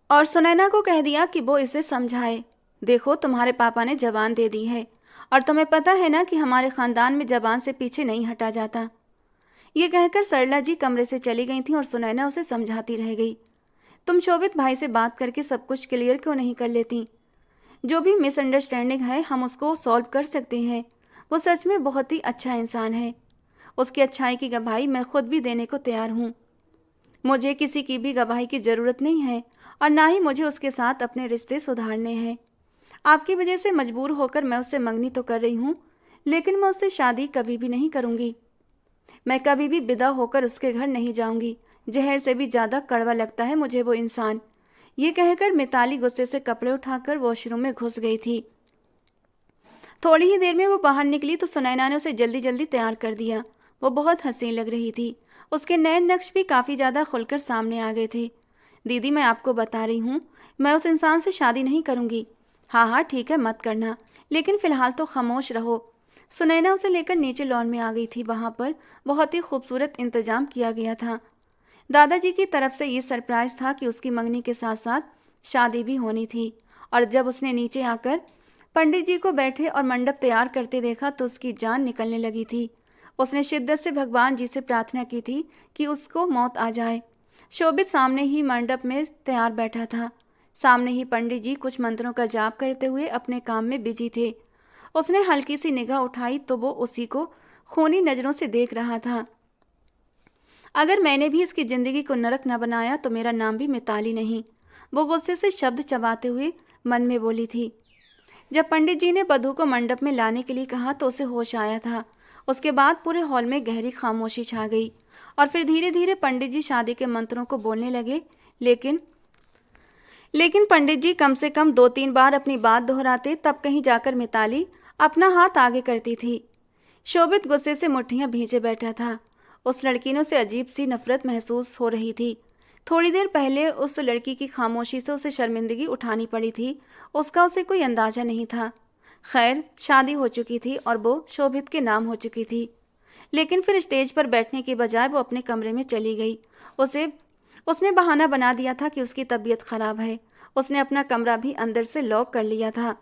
और सुनैना को कह दिया कि वो इसे समझाए। देखो, तुम्हारे पापा ने जबान दे दी है और तुम्हें पता है ना कि हमारे खानदान में जबान से पीछे नहीं हटा जाता। ये कहकर सरला जी कमरे से चली गई थी और सुनैना उसे समझाती रह गई। तुम शोभित भाई से बात करके सब कुछ क्लियर क्यों नहीं कर लेती? जो भी मिसअंडरस्टैंडिंग है हम उसको सॉल्व कर सकते हैं। वो सच में बहुत ही अच्छा इंसान है। उसकी अच्छाई की गवाही मैं खुद भी देने को तैयार हूँ। मुझे किसी की भी गवाही की ज़रूरत नहीं है और ना ही मुझे उसके साथ अपने रिश्ते सुधारने हैं। आपकी वजह से मजबूर होकर मैं उससे मंगनी तो कर रही हूँ, लेकिन मैं उससे शादी कभी भी नहीं करूँगी। मैं कभी भी विदा होकर उसके घर नहीं जाऊँगी। जहर से भी ज़्यादा कड़वा लगता है मुझे वो इंसान। ये कहकर मिताली गुस्से से कपड़े उठाकर वॉशरूम में घुस गई थी। थोड़ी ही देर में वो बाहर निकली तो सुनैना ने उसे जल्दी जल्दी तैयार कर दिया। वो बहुत हसीन लग रही थी। उसके नए नक्श भी काफ़ी ज़्यादा खुलकर सामने आ गए थे। दीदी, मैं आपको बता रही हूँ, मैं उस इंसान से शादी नहीं करूँगी। हाँ हाँ ठीक है, मत करना, लेकिन फ़िलहाल तो खामोश रहो। सुनैना उसे लेकर नीचे लॉन में आ गई थी। वहाँ पर बहुत ही खूबसूरत इंतजाम किया गया था। दादाजी की तरफ से ये सरप्राइज़ था कि उसकी मंगनी के साथ साथ शादी भी होनी थी। और जब उसने नीचे आकर पंडित जी को बैठे और मंडप तैयार करते देखा तो उसकी जान निकलने लगी थी। उसने शिद्दत से भगवान जी से प्रार्थना की थी कि उसको मौत आ जाए। शोभित सामने ही मंडप में तैयार बैठा था। सामने ही पंडित जी कुछ मंत्रों का जाप करते हुए अपने काम में बिजी थे। उसने हल्की सी निगाह उठाई तो वो उसी को खूनी नज़रों से देख रहा था। अगर मैंने भी इसकी ज़िंदगी को नरक न बनाया तो मेरा नाम भी मिताली नहीं, वो गुस्से से शब्द चबाते हुए मन में बोली थी। जब पंडित जी ने वधू को मंडप में लाने के लिए कहा तो उसे होश आया था। उसके बाद पूरे हॉल में गहरी खामोशी छा गई और फिर धीरे धीरे पंडित जी शादी के मंत्रों को बोलने लगे। लेकिन पंडित जी कम से कम 2-3 बार अपनी बात दोहराते, तब कहीं जाकर मिताली अपना हाथ आगे करती थी। शोभित गुस्से से मुट्ठियां भींचे बैठा था। उस लड़की ने उसे अजीब सी नफरत महसूस हो रही थी। थोड़ी देर पहले उस लड़की की खामोशी से उसे शर्मिंदगी उठानी पड़ी थी। उसका उसे कोई अंदाजा नहीं था। खैर, शादी हो चुकी थी और वो शोभित के नाम हो चुकी थी। लेकिन फिर स्टेज पर बैठने के बजाय वो अपने कमरे में चली गई। उसने बहाना बना दिया था कि उसकी तबीयत खराब है। उसने अपना कमरा भी अंदर से लॉक कर लिया था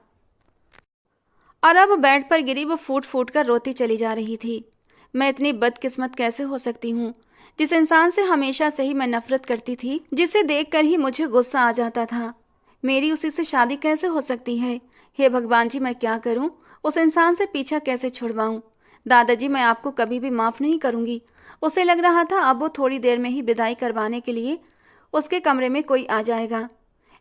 और अब बेड पर गिरी वो फूट फूट कर रोती चली जा रही थी। मैं इतनी बदकिस्मत कैसे हो सकती हूँ? जिस इंसान से हमेशा से ही मैं नफरत करती थी, जिसे देखकर ही मुझे गुस्सा आ जाता था, मेरी उसी से शादी कैसे हो सकती है? हे भगवान जी, मैं क्या करूँ? उस इंसान से पीछा कैसे छुड़वाऊँ? दादाजी, मैं आपको कभी भी माफ़ नहीं करूँगी। उसे लग रहा था अब वो थोड़ी देर में ही विदाई करवाने के लिए उसके कमरे में कोई आ जाएगा।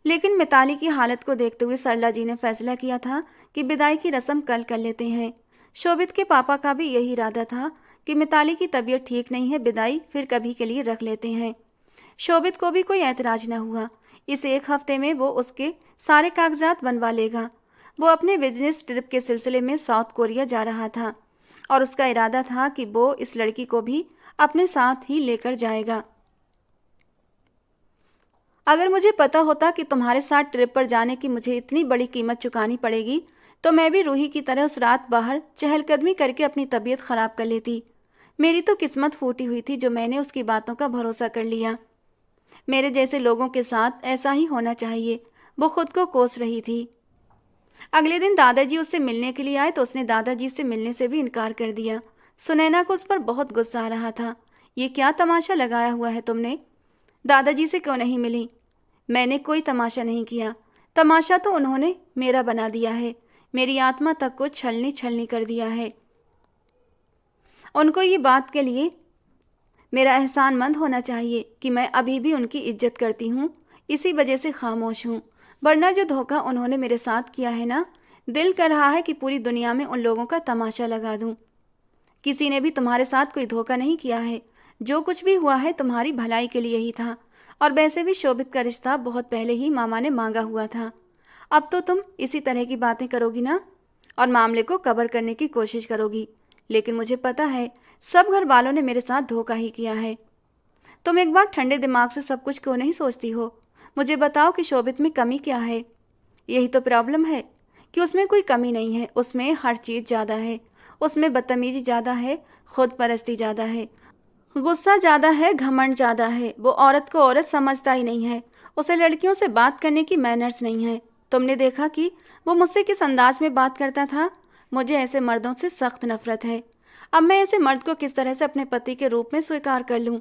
लेकिन मिताली की हालत को देखते हुए सरला जी ने फैसला किया था कि विदाई की रस्म कल कर लेते हैं। शोभित के पापा का भी यही इरादा था कि मिताली की तबीयत ठीक नहीं है, विदाई फिर कभी के लिए रख लेते हैं। शोभित को भी कोई ऐतराज न हुआ। इस एक हफ्ते में वो उसके सारे कागजात बनवा लेगा। वो अपने बिजनेस ट्रिप के सिलसिले में साउथ कोरिया जा रहा था और उसका इरादा था कि वो इस लड़की को भी अपने साथ ही लेकर जाएगा। अगर मुझे पता होता कि तुम्हारे साथ ट्रिप पर जाने की मुझे इतनी बड़ी कीमत चुकानी पड़ेगी तो मैं भी रूही की तरह उस रात बाहर चहलकदमी करके अपनी तबीयत खराब कर लेती। मेरी तो किस्मत फूटी हुई थी जो मैंने उसकी बातों का भरोसा कर लिया। मेरे जैसे लोगों के साथ ऐसा ही होना चाहिए, वो खुद को कोस रही थी। अगले दिन दादाजी उससे मिलने के लिए आए तो उसने दादाजी से मिलने से भी इनकार कर दिया। सुनैना को उस पर बहुत गुस्सा आ रहा था। ये क्या तमाशा लगाया हुआ है तुमने? दादाजी से क्यों नहीं मिली? मैंने कोई तमाशा नहीं किया। तमाशा तो उन्होंने मेरा बना दिया है। मेरी आत्मा तक को छलनी छलनी कर दिया है। उनको ये बात के लिए मेरा एहसानमंद होना चाहिए कि मैं अभी भी उनकी इज्जत करती हूँ, इसी वजह से खामोश हूँ। वरना जो धोखा उन्होंने मेरे साथ किया है ना, दिल कर रहा है कि पूरी दुनिया में उन लोगों का तमाशा लगा दूँ। किसी ने भी तुम्हारे साथ कोई धोखा नहीं किया है। जो कुछ भी हुआ है तुम्हारी भलाई के लिए ही था। और वैसे भी शोभित का रिश्ता बहुत पहले ही मामा ने मांगा हुआ था। अब तो तुम इसी तरह की बातें करोगी ना, और मामले को कवर करने की कोशिश करोगी। लेकिन मुझे पता है सब घर वालों ने मेरे साथ धोखा ही किया है। तुम एक बार ठंडे दिमाग से सब कुछ क्यों नहीं सोचती हो? मुझे बताओ कि शोभित में कमी क्या है? यही तो प्रॉब्लम है कि उसमें कोई कमी नहीं है। उसमें हर चीज़ ज़्यादा है। उसमें बदतमीजी ज़्यादा है, खुद परस्ती ज़्यादा है, गुस्सा ज़्यादा है, घमंड ज़्यादा है। वो औरत को औरत समझता ही नहीं है। उसे लड़कियों से बात करने की मैनर्स नहीं है। तुमने देखा कि वो मुझसे किस अंदाज में बात करता था? मुझे ऐसे मर्दों से सख्त नफरत है। अब मैं ऐसे मर्द को किस तरह से अपने पति के रूप में स्वीकार कर लूँ?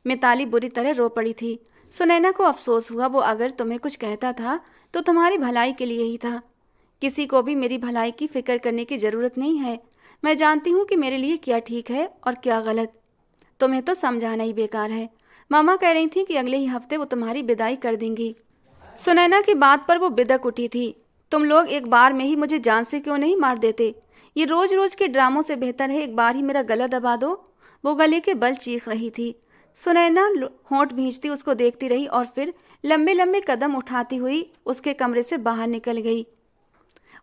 मिताली बुरी तरह रो पड़ी थी। सुनैना को अफसोस हुआ। वो अगर तुम्हें कुछ कहता था तो तुम्हारी भलाई के लिए ही था। किसी को भी मेरी भलाई की फिक्र करने की ज़रूरत नहीं है। मैं जानती हूँ कि मेरे लिए क्या ठीक है और क्या गलत। तुम्हें तो समझाना ही बेकार है। मामा कह रही थी कि अगले ही हफ्ते वो तुम्हारी विदाई कर देंगी। सुनैना की बात पर वो बिदक उठी थी। तुम लोग एक बार में ही मुझे जान से क्यों नहीं मार देते? ये रोज रोज के ड्रामों से बेहतर है एक बार ही मेरा गला दबा दो। वो गले के बल चीख रही थी। सुनैना होंठ भींचती उसको देखती रही और फिर लंबे लंबे कदम उठाती हुई उसके कमरे से बाहर निकल गई।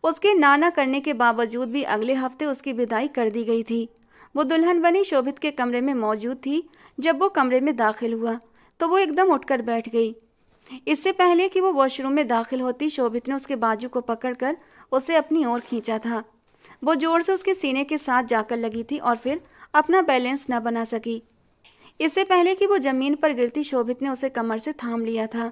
उसके नाना करने के बावजूद भी अगले हफ्ते उसकी विदाई कर दी गई थी। वो दुल्हन बनी शोभित के कमरे में मौजूद थी। जब वो कमरे में दाखिल हुआ तो वो एकदम उठकर बैठ गई। इससे पहले कि वो वॉशरूम में दाखिल होती, शोभित ने उसके बाजू को पकड़कर उसे अपनी ओर खींचा था। वो जोर से उसके सीने के साथ जाकर लगी थी और फिर अपना बैलेंस न बना सकी। इससे पहले कि वो जमीन पर गिरती, शोभित ने उसे कमर से थाम लिया था।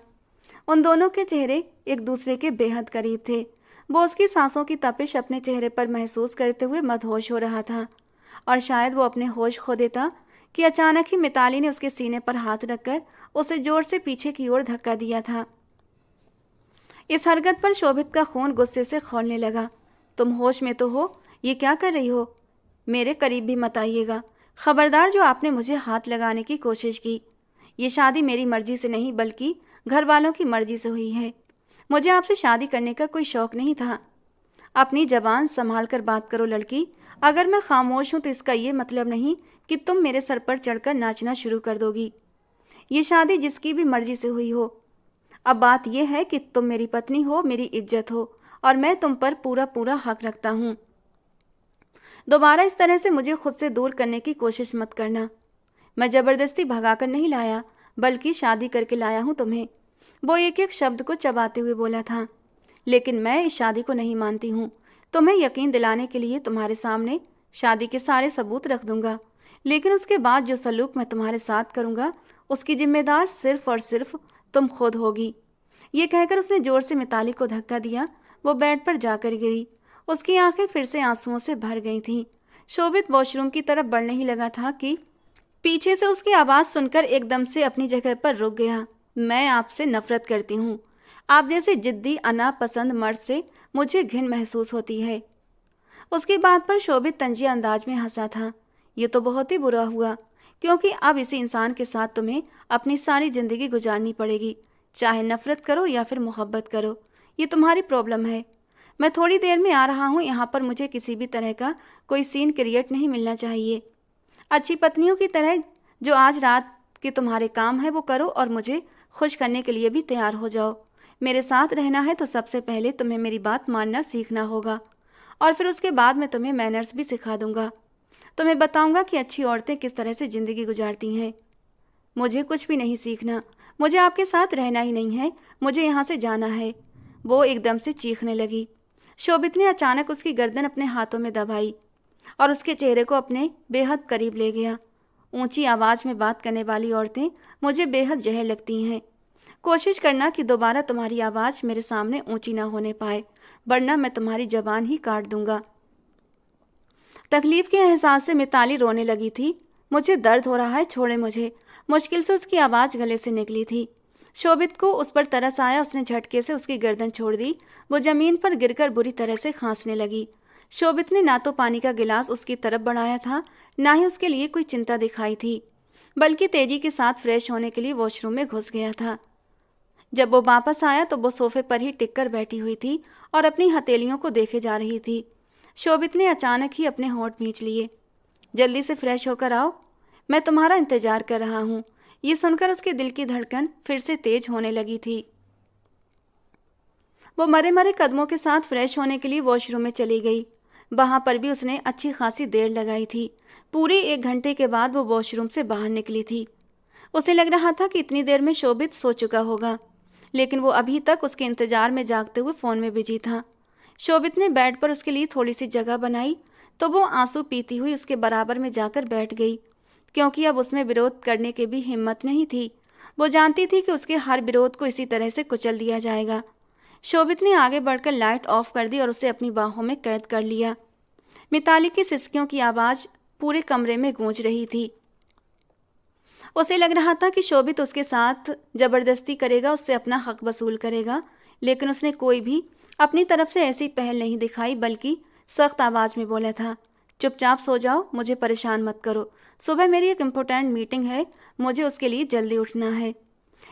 उन दोनों के चेहरे एक दूसरे के बेहद करीब थे। वो उसकी सांसों की तपिश अपने चेहरे पर महसूस करते हुए मदहोश हो रहा था। और शायद वो अपने होश खो देता कि अचानक ही मिताली ने उसके सीने पर हाथ रखकर उसे जोर से पीछे की ओर धक्का दिया था। इस हरकत पर शोभित का खून गुस्से से खौलने लगा। तुम होश में तो हो? ये क्या कर रही हो? मेरे करीब भी मत आइएगा। खबरदार, जो आपने मुझे हाथ लगाने की कोशिश की। ये शादी मेरी मर्जी से नहीं बल्कि घर वालों की मर्जी से हुई है। मुझे आपसे शादी करने का कोई शौक नहीं था। अपनी जबान संभाल कर बात करो लड़की। अगर मैं खामोश हूं तो इसका ये मतलब नहीं कि तुम मेरे सर पर चढ़कर नाचना शुरू कर दोगी। ये शादी जिसकी भी मर्जी से हुई हो। अब बात यह है कि तुम मेरी पत्नी हो, मेरी इज्जत हो, और मैं तुम पर पूरा पूरा हक रखता हूँ। दोबारा इस तरह से मुझे खुद से दूर करने की कोशिश मत करना। मैं जबरदस्ती भगाकर नहीं लाया, बल्कि शादी करके लाया हूँ तुम्हें। वो एक एक शब्द को चबाते हुए बोला था। लेकिन मैं इस शादी को नहीं मानती हूँ। तुम्हें यकीन दिलाने के लिए तुम्हारे सामने शादी के सारे सबूत रख दूंगा, लेकिन उसके बाद जो सलूक मैं तुम्हारे साथ करूंगा उसकी जिम्मेदार सिर्फ और सिर्फ तुम खुद होगी। ये कहकर उसने जोर से मिताली को धक्का दिया। वो बेड पर जाकर गिरी। उसकी आंखें फिर से आंसुओं से भर गई थीं। शोभित वॉशरूम की तरफ बढ़ने ही लगा था कि पीछे से उसकी आवाज़ सुनकर एकदम से अपनी जगह पर रुक गया। मैं आपसे नफरत करती हूँ। आप जैसे जिद्दी अनापसंद मर्द से मुझे घिन महसूस होती है। उसकी बात पर शोभित तंजिया अंदाज में हंसा था। ये तो बहुत ही बुरा हुआ, क्योंकि अब इसी इंसान के साथ तुम्हें अपनी सारी जिंदगी गुजारनी पड़ेगी, चाहे नफरत करो या फिर मोहब्बत करो। ये तुम्हारी प्रॉब्लम है। मैं थोड़ी देर में आ रहा हूँ। यहाँ पर मुझे किसी भी तरह का कोई सीन क्रिएट नहीं मिलना चाहिए। अच्छी पत्नियों की तरह जो आज रात के तुम्हारे काम है वो करो और मुझे खुश करने के लिए भी तैयार हो जाओ। मेरे साथ रहना है तो सबसे पहले तुम्हें मेरी बात मानना सीखना होगा, और फिर उसके बाद मैं तुम्हें मैनर्स भी सिखा दूंगा। तुम्हें बताऊंगा कि अच्छी औरतें किस तरह से ज़िंदगी गुजारती हैं। मुझे कुछ भी नहीं सीखना। मुझे आपके साथ रहना ही नहीं है, मुझे यहाँ से जाना है। वो एकदम से चीखने लगी। शोभित ने अचानक उसकी गर्दन अपने हाथों में दबाई और उसके चेहरे को अपने बेहद करीब ले गया। ऊंची आवाज में बात करने वाली औरतें मुझे बेहद जहर लगती हैं। कोशिश करना कि दोबारा तुम्हारी आवाज मेरे सामने ऊंची ना होने पाए, वरना मैं तुम्हारी जबान ही काट दूंगा। तकलीफ के एहसास से मिताली रोने लगी थी। मुझे दर्द हो रहा है, छोड़े मुझे। मुश्किल से उसकी आवाज़ गले से निकली थी। शोभित को उस पर तरस आया। उसने झटके से उसकी गर्दन छोड़ दी। वो जमीन पर गिरकर बुरी तरह से खांसने लगी। शोभित ने ना तो पानी का गिलास उसकी तरफ बढ़ाया था, ना ही उसके लिए कोई चिंता दिखाई थी, बल्कि तेजी के साथ फ्रेश होने के लिए वॉशरूम में घुस गया था। जब वो वापस आया तो वो सोफे पर ही टिककर बैठी हुई थी और अपनी हथेलियों को देखे जा रही थी। शोभित ने अचानक ही अपने होंठ भींच लिए। जल्दी से फ्रेश होकर आओ, मैं तुम्हारा इंतजार कर रहा हूँ। ये सुनकर उसके दिल की धड़कन फिर से तेज होने लगी थी। वो मरे मरे कदमों के साथ फ्रेश होने के लिए वॉशरूम में चली गई। वहां पर भी उसने अच्छी खासी देर लगाई थी। पूरे 1 घंटे के बाद वो वॉशरूम से बाहर निकली थी। उसे लग रहा था कि इतनी देर में शोभित सो चुका होगा, लेकिन वो अभी तक उसके इंतजार में जागते हुए फ़ोन में बिजी था। शोभित ने बेड पर उसके लिए थोड़ी सी जगह बनाई तो वो आंसू पीती हुई उसके बराबर में जाकर बैठ गई, क्योंकि अब उसमें विरोध करने की भी हिम्मत नहीं थी। वो जानती थी कि उसके हर विरोध को इसी तरह से कुचल दिया जाएगा। शोभित ने आगे बढ़कर लाइट ऑफ कर दी और उसे अपनी बाहों में कैद कर लिया। मिताली की सिसकियों की आवाज़ पूरे कमरे में गूंज रही थी। उसे लग रहा था कि शोभित उसके साथ जबरदस्ती करेगा, उससे अपना हक वसूल करेगा, लेकिन उसने कोई भी अपनी तरफ से ऐसी पहल नहीं दिखाई, बल्कि सख्त आवाज में बोला था, चुपचाप सो जाओ, मुझे परेशान मत करो। सुबह मेरी एक इम्पोर्टेंट मीटिंग है, मुझे उसके लिए जल्दी उठना है।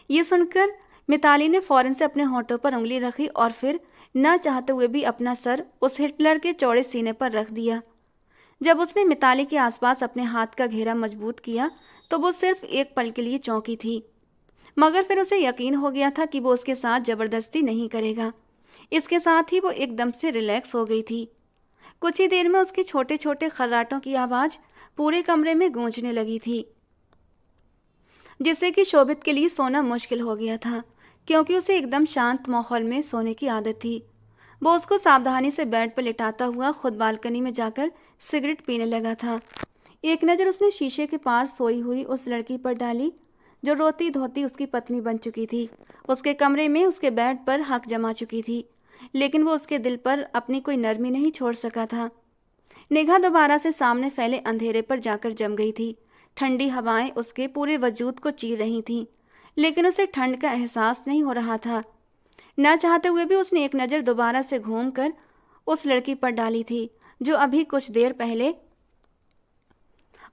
ये सुनकर मिताली ने फौरन से अपने होंठों पर उंगली रखी और फिर न चाहते हुए भी अपना सर उस हिटलर के चौड़े सीने पर रख दिया। जब उसने मिताली के आसपास अपने हाथ का घेरा मजबूत किया तो वो सिर्फ एक पल के लिए चौंकी थी, मगर फिर उसे यकीन हो गया था कि वो उसके साथ जबरदस्ती नहीं करेगा। इसके साथ ही वो एकदम से रिलैक्स हो गई थी। कुछ ही देर में उसके छोटे छोटे खर्राटों की आवाज़ पूरे कमरे में गूंजने लगी थी, जिससे कि शोभित के लिए सोना मुश्किल हो गया था, क्योंकि उसे एकदम शांत माहौल में सोने की आदत थी। वो उसको सावधानी से बेड पर लिटाता हुआ खुद बालकनी में जाकर सिगरेट पीने लगा था। एक नज़र उसने शीशे के पार सोई हुई उस लड़की पर डाली जो रोती धोती उसकी पत्नी बन चुकी थी। उसके कमरे में उसके बेड पर हक जमा चुकी थी, लेकिन वो उसके दिल पर अपनी कोई नरमी नहीं छोड़ सका था। निगाह दोबारा से सामने फैले अंधेरे पर जाकर जम गई थी। ठंडी हवाएं उसके पूरे वजूद को चीर रही थीं, लेकिन उसे ठंड का एहसास नहीं हो रहा था। न चाहते हुए भी उसने एक नज़र दोबारा से घूमकर उस लड़की पर डाली थी, जो अभी कुछ देर पहले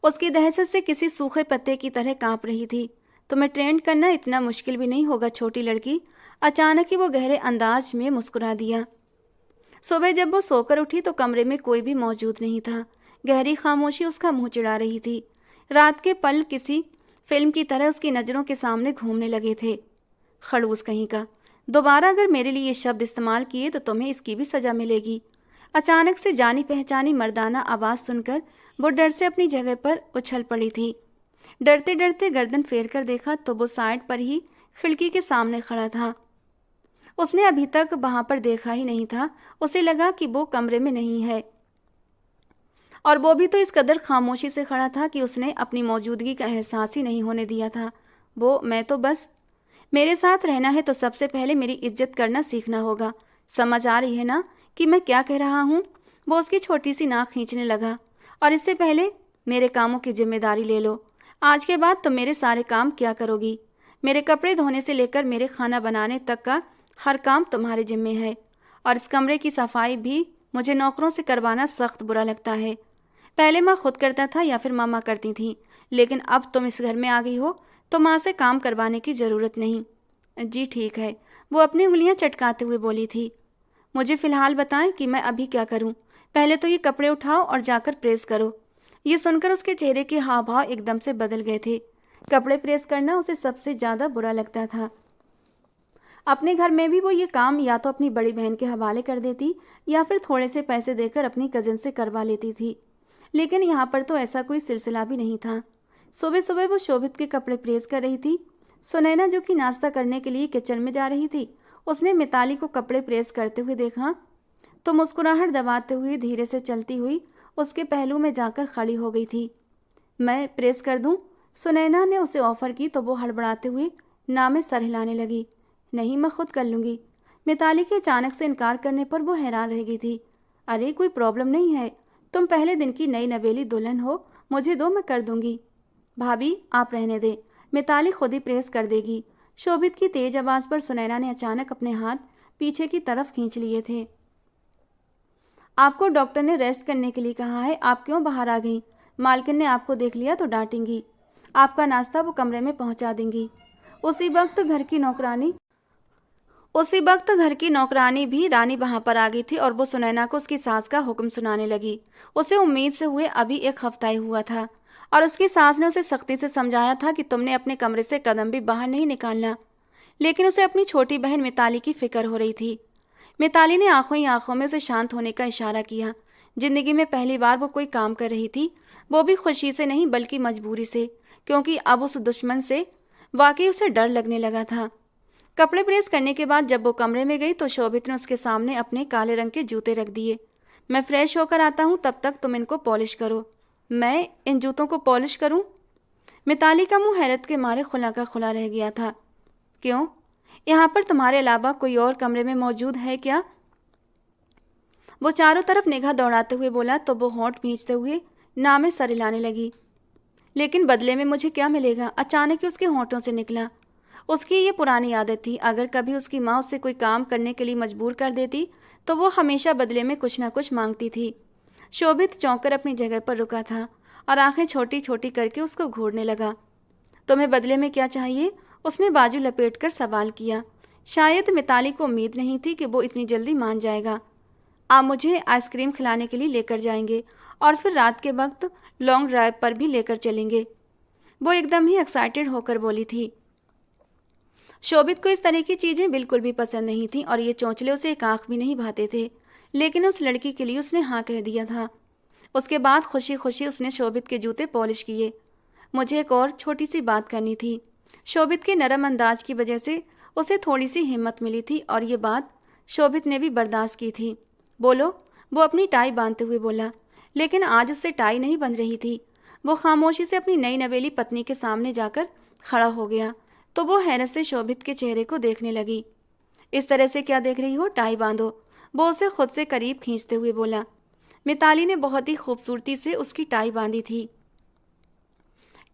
उसकी दहशत से किसी सूखे पत्ते की तरह कांप रही थी। तुम्हें ट्रेंड करना इतना मुश्किल भी नहीं होगा, छोटी लड़की। अचानक ही वो गहरे अंदाज में मुस्कुरा दिया। सुबह जब वो सोकर उठी तो कमरे में कोई भी मौजूद नहीं था। गहरी खामोशी उसका मुंह चिढ़ा रही थी। रात के पल किसी फिल्म की तरह उसकी नज़रों के सामने घूमने लगे थे। खड़ूस कहीं का, दोबारा अगर मेरे लिए ये शब्द इस्तेमाल किए तो तुम्हें इसकी भी सज़ा मिलेगी। अचानक से जानी पहचानी मर्दाना आवाज़ सुनकर वो डर से अपनी जगह पर उछल पड़ी थी। डरते डरते गर्दन फेर कर देखा तो वो साइड पर ही खिड़की के सामने खड़ा था। उसने अभी तक वहां पर देखा ही नहीं था। उसे लगा कि वो कमरे में नहीं है, और वो भी तो इस कदर खामोशी से खड़ा था कि उसने अपनी मौजूदगी का एहसास ही नहीं होने दिया था। मैं तो बस, मेरे साथ रहना है तो सबसे पहले मेरी इज्जत करना सीखना होगा। समझ आ रही है ना कि मैं क्या कह रहा हूँ? वो उसकी छोटी सी नाक खींचने लगा। और इससे पहले मेरे कामों की जिम्मेदारी ले लो। आज के बाद तो मेरे सारे काम क्या करोगी? मेरे कपड़े धोने से लेकर मेरे खाना बनाने तक का हर काम तुम्हारे जिम्मे है, और इस कमरे की सफाई भी मुझे नौकरों से करवाना सख्त बुरा लगता है। पहले मैं खुद करता था या फिर मामा करती थी, लेकिन अब तुम इस घर में आ गई हो तो माँ से काम करवाने की ज़रूरत नहीं। जी ठीक है, वो अपनी उंगलियां चटकाते हुए बोली थी। मुझे फ़िलहाल बताएं कि मैं अभी क्या करूं। पहले तो ये कपड़े उठाओ और जाकर प्रेस करो। ये सुनकर उसके चेहरे के हाव भाव एकदम से बदल गए थे। कपड़े प्रेस करना उसे सबसे ज़्यादा बुरा लगता था। अपने घर में भी वो ये काम या तो अपनी बड़ी बहन के हवाले कर देती या फिर थोड़े से पैसे देकर अपनी कज़न से करवा लेती थी, लेकिन यहाँ पर तो ऐसा कोई सिलसिला भी नहीं था। सुबह सुबह वो शोभित के कपड़े प्रेस कर रही थी सुनैना, जो कि नाश्ता करने के लिए किचन में जा रही थी, उसने मिताली को कपड़े प्रेस करते हुए देखा तो मुस्कुराहट दबाते हुए धीरे से चलती हुई उसके पहलू में जाकर खड़ी हो गई थी। मैं प्रेस कर दूं? सुनैना ने उसे ऑफर की तो वो हड़बड़ाते हुए ना में सर हिलाने लगी। नहीं, मैं खुद कर लूंगी। मिताली के अचानक से इनकार करने पर वो हैरान रह गई थी। अरे कोई प्रॉब्लम नहीं है, तुम पहले दिन की नई नवेली दुल्हन हो, मुझे दो, मैं कर दूंगी। भाभी आप रहने दें, मिताली खुद ही प्रेस कर देगी। शोभित की तेज आवाज पर सुनैना ने अचानक अपने हाथ पीछे की तरफ खींच लिए थे। आपको डॉक्टर ने रेस्ट करने के लिए कहा है, आप क्यों बाहर आ गई? मालकिन ने आपको देख लिया तो डांटेंगी। आपका नाश्ता वो कमरे में पहुंचा देंगी। उसी वक्त घर की नौकरानी उसी वक्त घर की नौकरानी भी रानी वहां पर आ गई थी और वो सुनैना को उसकी सास का हुक्म सुनाने लगी। उसे उम्मीद से हुए अभी एक हफ्ता ही हुआ था और उसकी सास ने उसे सख्ती से समझाया था कि तुमने अपने कमरे से कदम भी बाहर नहीं निकालना, लेकिन उसे अपनी छोटी बहन मिताली की फिक्र हो रही थी। मिताली ने आंखों ही आंखों में उसे शांत होने का इशारा किया। जिंदगी में पहली बार वो कोई काम कर रही थी, वो भी खुशी से नहीं बल्कि मजबूरी से, क्योंकि अब उस दुश्मन से वाकई उसे डर लगने लगा था। कपड़े प्रेस करने के बाद जब वो कमरे में गई तो शोभित ने उसके सामने अपने काले रंग के जूते रख दिए। मैं फ्रेश होकर आता हूँ, तब तक तुम इनको पॉलिश करो। मैं इन जूतों को पॉलिश करूं? मिताली का मुंह हैरत के मारे खुला का खुला रह गया था। क्यों? यहाँ पर तुम्हारे अलावा कोई और कमरे में मौजूद है क्या? वो चारों तरफ निगाह दौड़ाते हुए बोला तो वो होंठ भींचते हुए ना में सर हिलाने लगी। लेकिन बदले में मुझे क्या मिलेगा? अचानक ही उसके होंठों से निकला। उसकी ये पुरानी आदत थी, अगर कभी उसकी माँ उससे कोई काम करने के लिए मजबूर कर देती तो वो हमेशा बदले में कुछ ना कुछ मांगती थी। शोभित चौंक अपनी जगह पर रुका था और आंखें छोटी छोटी करके उसको घूरने लगा। तुम्हें बदले में क्या चाहिए? उसने बाजू लपेटकर सवाल किया। शायद मिताली को उम्मीद नहीं थी कि वो इतनी जल्दी मान जाएगा। आप मुझे आइसक्रीम खिलाने के लिए लेकर जाएंगे और फिर रात के वक्त लॉन्ग ड्राइव पर भी लेकर चलेंगे। वो एकदम ही एक्साइटेड होकर बोली थी। शोभित को इस तरह की चीजें बिल्कुल भी पसंद नहीं थी और ये चौंचले उसे एक आंख भी नहीं भाते थे, लेकिन उस लड़की के लिए उसने हाँ कह दिया था। उसके बाद खुशी खुशी उसने शोभित के जूते पॉलिश किए। मुझे एक और छोटी सी बात करनी थी। शोभित के नरम अंदाज की वजह से उसे थोड़ी सी हिम्मत मिली थी और ये बात शोभित ने भी बर्दाश्त की थी। बोलो, वो अपनी टाई बांधते हुए बोला। लेकिन आज उससे टाई नहीं बंध रही थी। वो खामोशी से अपनी नई नवेली पत्नी के सामने जाकर खड़ा हो गया तो वो हैरत से शोभित के चेहरे को देखने लगी। इस तरह से क्या देख रही हो? टाई बांधो, वो उसे खुद से करीब खींचते हुए बोला। मिताली ने बहुत ही खूबसूरती से उसकी टाई बांधी थी।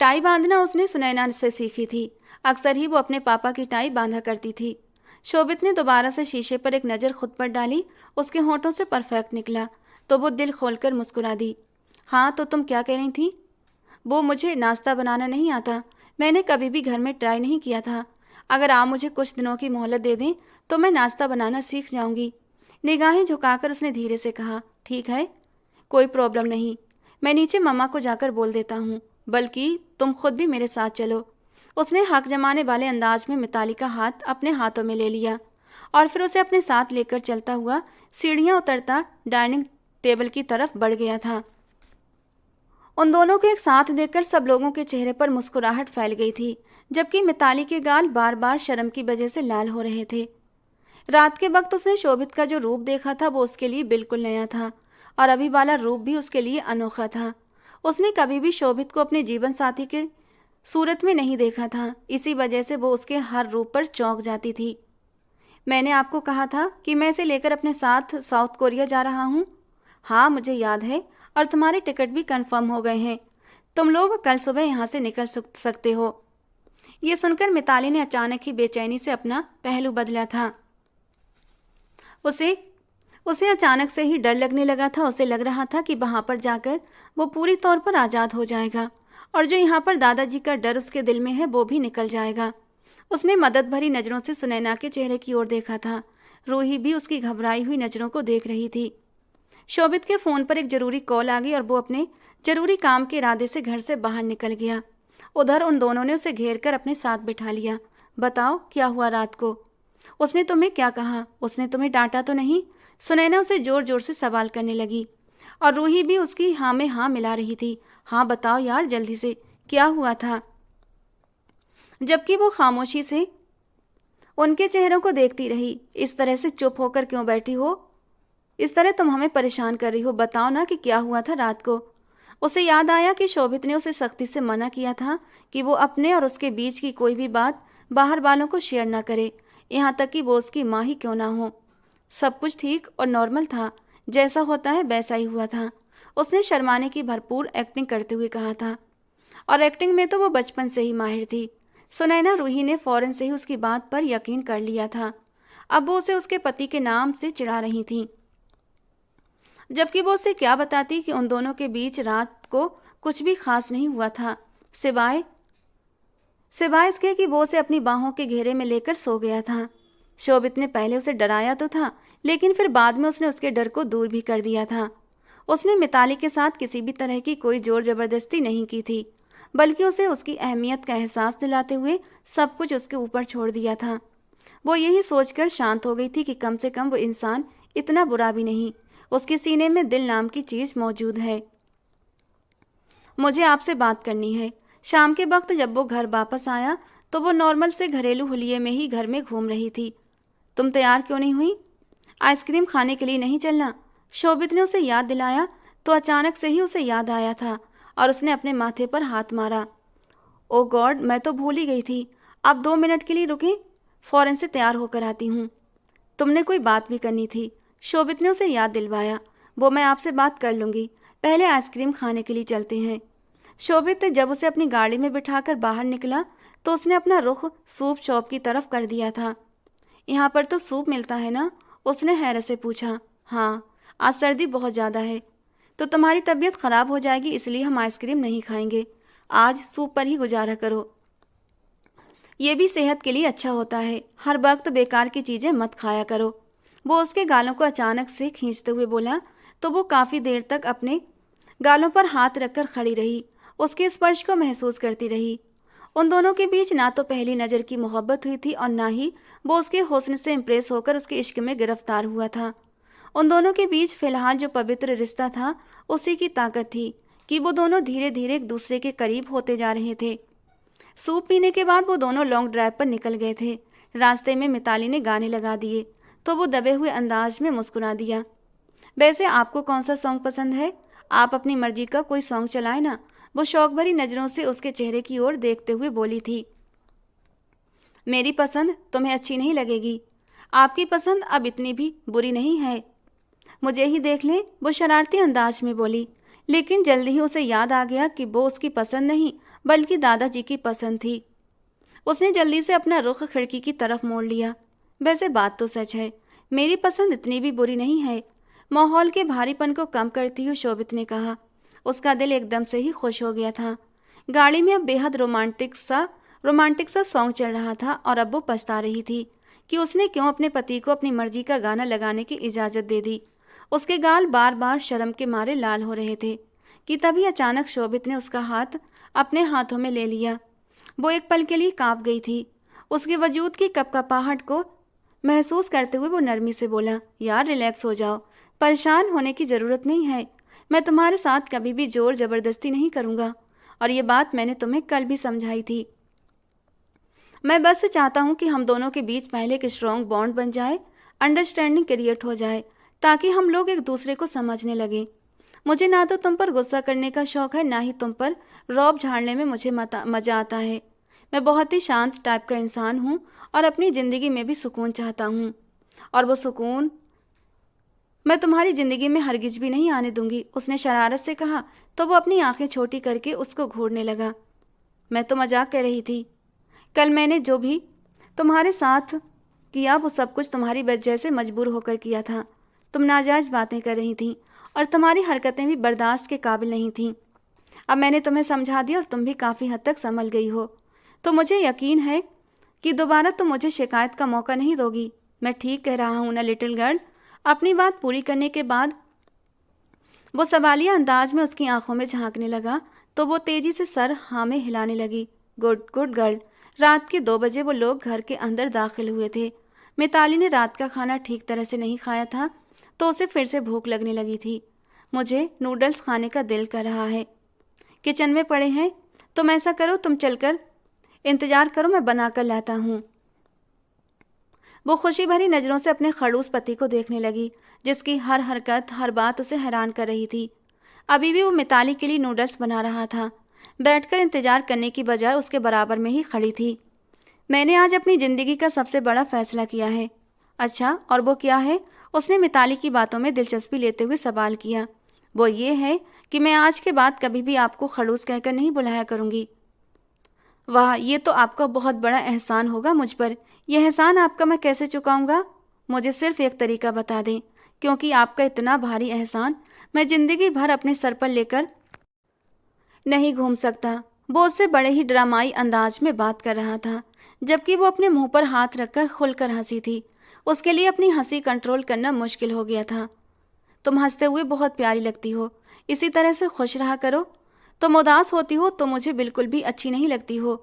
टाई बांधना उसने सुनैना से सीखी थी। अक्सर ही वो अपने पापा की टाई बांधा करती थी। शोभित ने दोबारा से शीशे पर एक नज़र खुद पर डाली। उसके होंठों से परफेक्ट निकला तो वो दिल खोलकर मुस्कुरा दी। हाँ, तो तुम क्या कह रही थी? वो मुझे नाश्ता बनाना नहीं आता। मैंने कभी भी घर में ट्राई नहीं किया था। अगर आप मुझे कुछ दिनों की मोहलत दे दें तो मैं नाश्ता बनाना सीख जाऊंगी। निगाहें झुकाकर उसने धीरे से कहा। ठीक है, कोई प्रॉब्लम नहीं। मैं नीचे मम्मा को जाकर बोल देता हूँ, बल्कि तुम खुद भी मेरे साथ चलो। उसने हक जमाने वाले अंदाज में मिताली का हाथ अपने हाथों में ले लिया और फिर उसे अपने साथ लेकर चलता हुआ सीढ़ियाँ उतरता डाइनिंग टेबल की तरफ बढ़ गया था। उन दोनों को एक साथ देखकर सब लोगों के चेहरे पर मुस्कुराहट फैल गई थी, जबकि मिताली के गाल बार बार शर्म की वजह से लाल हो रहे थे। रात के वक्त उसने शोभित का जो रूप देखा था वो उसके लिए बिल्कुल नया था और अभी वाला रूप भी उसके लिए अनोखा था। उसने कभी भी शोभित को अपने जीवन साथी के सूरत में नहीं देखा था, इसी वजह से वो उसके हर रूप पर चौंक जाती थी। मैंने आपको कहा था कि मैं इसे लेकर अपने साथ साउथ कोरिया जा रहा हूँ। हाँ, मुझे याद है, और तुम्हारे टिकट भी कंफर्म हो गए हैं। तुम लोग कल सुबह यहाँ से निकल सकते हो। ये सुनकर मिताली ने अचानक ही बेचैनी से अपना पहलू बदला था। उसे उसे अचानक से ही डर लगने लगा था। उसे लग रहा था कि वहां पर जाकर वो पूरी तौर पर आज़ाद हो जाएगा और जो यहाँ पर दादाजी का डर उसके दिल में है वो भी निकल जाएगा। उसने मदद भरी नज़रों से सुनैना के चेहरे की ओर देखा था। रूही भी उसकी घबराई हुई नज़रों को देख रही थी। शोभित के फ़ोन पर एक ज़रूरी कॉल आ गई और वो अपने ज़रूरी काम के इरादे से घर से बाहर निकल गया। उधर उन दोनों ने उसे घेर कर अपने साथ बिठा लिया। बताओ, क्या हुआ रात को? उसने तुम्हें क्या कहा? उसने तुम्हें डांटा तो नहीं? सुनैना उसे जोर जोर से सवाल करने लगी और रूही भी उसकी हाँ में हाँ मिला रही थी। हाँ बताओ यार, जल्दी से, क्या हुआ था? जबकि वो खामोशी से उनके चेहरों को देखती रही। इस तरह से चुप होकर क्यों बैठी हो? इस तरह तुम हमें परेशान कर रही हो। बताओ ना कि क्या हुआ था रात को। उसे याद आया कि शोभित ने उसे सख्ती से मना किया था कि वो अपने और उसके बीच की कोई भी बात बाहर वालों को शेयर ना करे, यहाँ तक कि वो उसकी माँ ही क्यों ना हो। सब कुछ ठीक और नॉर्मल था, जैसा होता है वैसा ही हुआ था। उसने शर्माने की भरपूर एक्टिंग करते हुए कहा था। और एक्टिंग में तो वो बचपन से ही माहिर थी। सुनैना रूही ने फौरन से ही उसकी बात पर यकीन कर लिया था। अब वो उसे उसके पति के नाम से चिढ़ा रही थी, जबकि वो उसे क्या बताती कि उन दोनों के बीच रात को कुछ भी खास नहीं हुआ था, सिवाय सिवाय इसके कि वो उसे अपनी बाहों के घेरे में लेकर सो गया था। शोभित ने पहले उसे डराया तो था, लेकिन फिर बाद में उसने उसके डर को दूर भी कर दिया था। उसने मिताली के साथ किसी भी तरह की कोई जोर जबरदस्ती नहीं की थी, बल्कि उसे उसकी अहमियत का एहसास दिलाते हुए सब कुछ उसके ऊपर छोड़ दिया था। वो यही सोचकर शांत हो गई थी कि कम से कम वो इंसान इतना बुरा भी नहीं, उसके सीने में दिल नाम की चीज मौजूद है। मुझे आपसे बात करनी है। शाम के वक्त जब वो घर वापस आया तो वो नॉर्मल से घरेलू हुलिये में ही घर में घूम रही थी। तुम तैयार क्यों नहीं हुई? आइसक्रीम खाने के लिए नहीं चलना? शोभित ने उसे याद दिलाया तो अचानक से ही उसे याद आया था और उसने अपने माथे पर हाथ मारा। ओ गॉड, मैं तो भूल ही गई थी। आप 2 मिनट के लिए रुकें, फौरन से तैयार होकर आती हूँ। तुमने कोई बात भी करनी थी, शोभित ने उसे याद दिलवाया। वो मैं आपसे बात कर लूँगी, पहले आइसक्रीम खाने के लिए चलते हैं। शोभित जब उसे अपनी गाड़ी में बिठाकर बाहर निकला तो उसने अपना रुख सूप शॉप की तरफ कर दिया था। यहाँ पर तो सूप मिलता है ना? उसने हैरत से पूछा। हाँ, आज सर्दी बहुत ज़्यादा है। तो तुम्हारी तबीयत ख़राब हो जाएगी, इसलिए हम आइसक्रीम नहीं खाएंगे। आज सूप पर ही गुजारा करो, ये भी सेहत के लिए अच्छा होता है। हर वक्त बेकार की चीज़ें मत खाया करो। वो उसके गालों को अचानक से खींचते हुए बोला तो वो काफ़ी देर तक अपने गालों पर हाथ रखकर खड़ी रही, उसके स्पर्श को महसूस करती रही। उन दोनों के बीच ना तो पहली नज़र की मोहब्बत हुई थी और ना ही वो उसके हुस्न से इम्प्रेस होकर उसके इश्क में गिरफ्तार हुआ था। उन दोनों के बीच फिलहाल जो पवित्र रिश्ता था उसी की ताकत थी कि वो दोनों धीरे धीरे एक दूसरे के करीब होते जा रहे थे। सूप पीने के बाद वो दोनों लॉन्ग ड्राइव पर निकल गए थे। रास्ते में मिताली ने गाने लगा दिए तो वो दबे हुए अंदाज में मुस्कुरा दिया। वैसे आपको कौन सा सॉन्ग पसंद है? आप अपनी मर्जी का कोई सॉन्ग चलाए ना, वो शौक भरी नज़रों से उसके चेहरे की ओर देखते हुए बोली थी। मेरी पसंद तुम्हें अच्छी नहीं लगेगी। आपकी पसंद अब इतनी भी बुरी नहीं है, मुझे ही देख लें, वो शरारती अंदाज में बोली। लेकिन जल्दी ही उसे याद आ गया कि वो उसकी पसंद नहीं बल्कि दादाजी की पसंद थी। उसने जल्दी से अपना रुख खिड़की की तरफ मोड़ लिया। वैसे बात तो सच है, मेरी पसंद इतनी भी बुरी नहीं है, माहौल के भारीपन को कम करती हुई शोभित ने कहा। उसका दिल एकदम से ही खुश हो गया था। गाड़ी में अब बेहद रोमांटिक सा सॉन्ग चल रहा था और अब वो पछता रही थी कि उसने क्यों अपने पति को अपनी मर्जी का गाना लगाने की इजाज़त दे दी। उसके गाल बार बार शर्म के मारे लाल हो रहे थे कि तभी अचानक शोभित ने उसका हाथ अपने हाथों में ले लिया। वो एक पल के लिए कांप गई थी। उसके वजूद की कपकपाहट को महसूस करते हुए वो नरमी से बोला, यार रिलैक्स हो जाओ, परेशान होने की ज़रूरत नहीं है। मैं तुम्हारे साथ कभी भी जोर ज़बरदस्ती नहीं करूँगा और ये बात मैंने तुम्हें कल भी समझाई थी। मैं बस चाहता हूँ कि हम दोनों के बीच पहले एक स्ट्रॉन्ग बॉन्ड बन जाए, अंडरस्टैंडिंग क्रिएट हो जाए, ताकि हम लोग एक दूसरे को समझने लगें। मुझे ना तो तुम पर गुस्सा करने का शौक है, ना ही तुम पर रौब झाड़ने में मुझे मज़ा आता है। मैं बहुत ही शांत टाइप का इंसान हूँ और अपनी ज़िंदगी में भी सुकून चाहता हूँ, और वो सुकून मैं तुम्हारी ज़िंदगी में हरगिज भी नहीं आने दूंगी। उसने शरारत से कहा तो वो अपनी आंखें छोटी करके उसको घूरने लगा। मैं तो मजाक कर रही थी। कल मैंने जो भी तुम्हारे साथ किया वो सब कुछ तुम्हारी वजह से मजबूर होकर किया था। तुम नाजायज़ बातें कर रही थी और तुम्हारी हरकतें भी बर्दाश्त के काबिल नहीं थीं। अब मैंने तुम्हें समझा दिया और तुम भी काफ़ी हद तक संभल गई हो, तो मुझे यकीन है कि दोबारा तुम मुझे शिकायत का मौका नहीं दोगी। मैं ठीक कह रहा हूँ ना लिटिल गर्ल? अपनी बात पूरी करने के बाद वो सवालिया अंदाज में उसकी आंखों में झांकने लगा तो वो तेजी से सर हाँ में हिलाने लगी। Good good girl. रात के 2 बजे वो लोग घर के अंदर दाखिल हुए थे। मिताली ने रात का खाना ठीक तरह से नहीं खाया था तो उसे फिर से भूख लगने लगी थी। मुझे नूडल्स खाने का दिल कर रहा है, किचन में पड़े हैं। तुम ऐसा करो, तुम चलकर इंतजार करो, मैं बना कर लाता हूँ। वो खुशी भरी नज़रों से अपने खड़ूस पति को देखने लगी, जिसकी हर हरकत, हर बात उसे हैरान कर रही थी। अभी भी वो मिताली के लिए नूडल्स बना रहा था, बैठकर इंतजार करने की बजाय उसके बराबर में ही खड़ी थी। मैंने आज अपनी ज़िंदगी का सबसे बड़ा फैसला किया है। अच्छा, और वो क्या है? उसने मिताली की बातों में दिलचस्पी लेते हुए सवाल किया। वो ये है कि मैं आज के बाद कभी भी आपको खड़ूस कहकर नहीं बुलाया करूँगी। वाह, ये तो आपका बहुत बड़ा एहसान होगा मुझ पर। यह एहसान आपका मैं कैसे चुकाऊंगा? मुझे सिर्फ एक तरीका बता दें, क्योंकि आपका इतना भारी एहसान मैं ज़िंदगी भर अपने सर पर लेकर नहीं घूम सकता। वो उससे बड़े ही ड्रामाई अंदाज में बात कर रहा था, जबकि वो अपने मुंह पर हाथ रखकर खुलकर हंसी थी। उसके लिए अपनी हंसी कंट्रोल करना मुश्किल हो गया था। तुम हंसते हुए बहुत प्यारी लगती हो, इसी तरह से खुश रहा करो। तुम उदास होती हो तो मुझे बिल्कुल भी अच्छी नहीं लगती हो।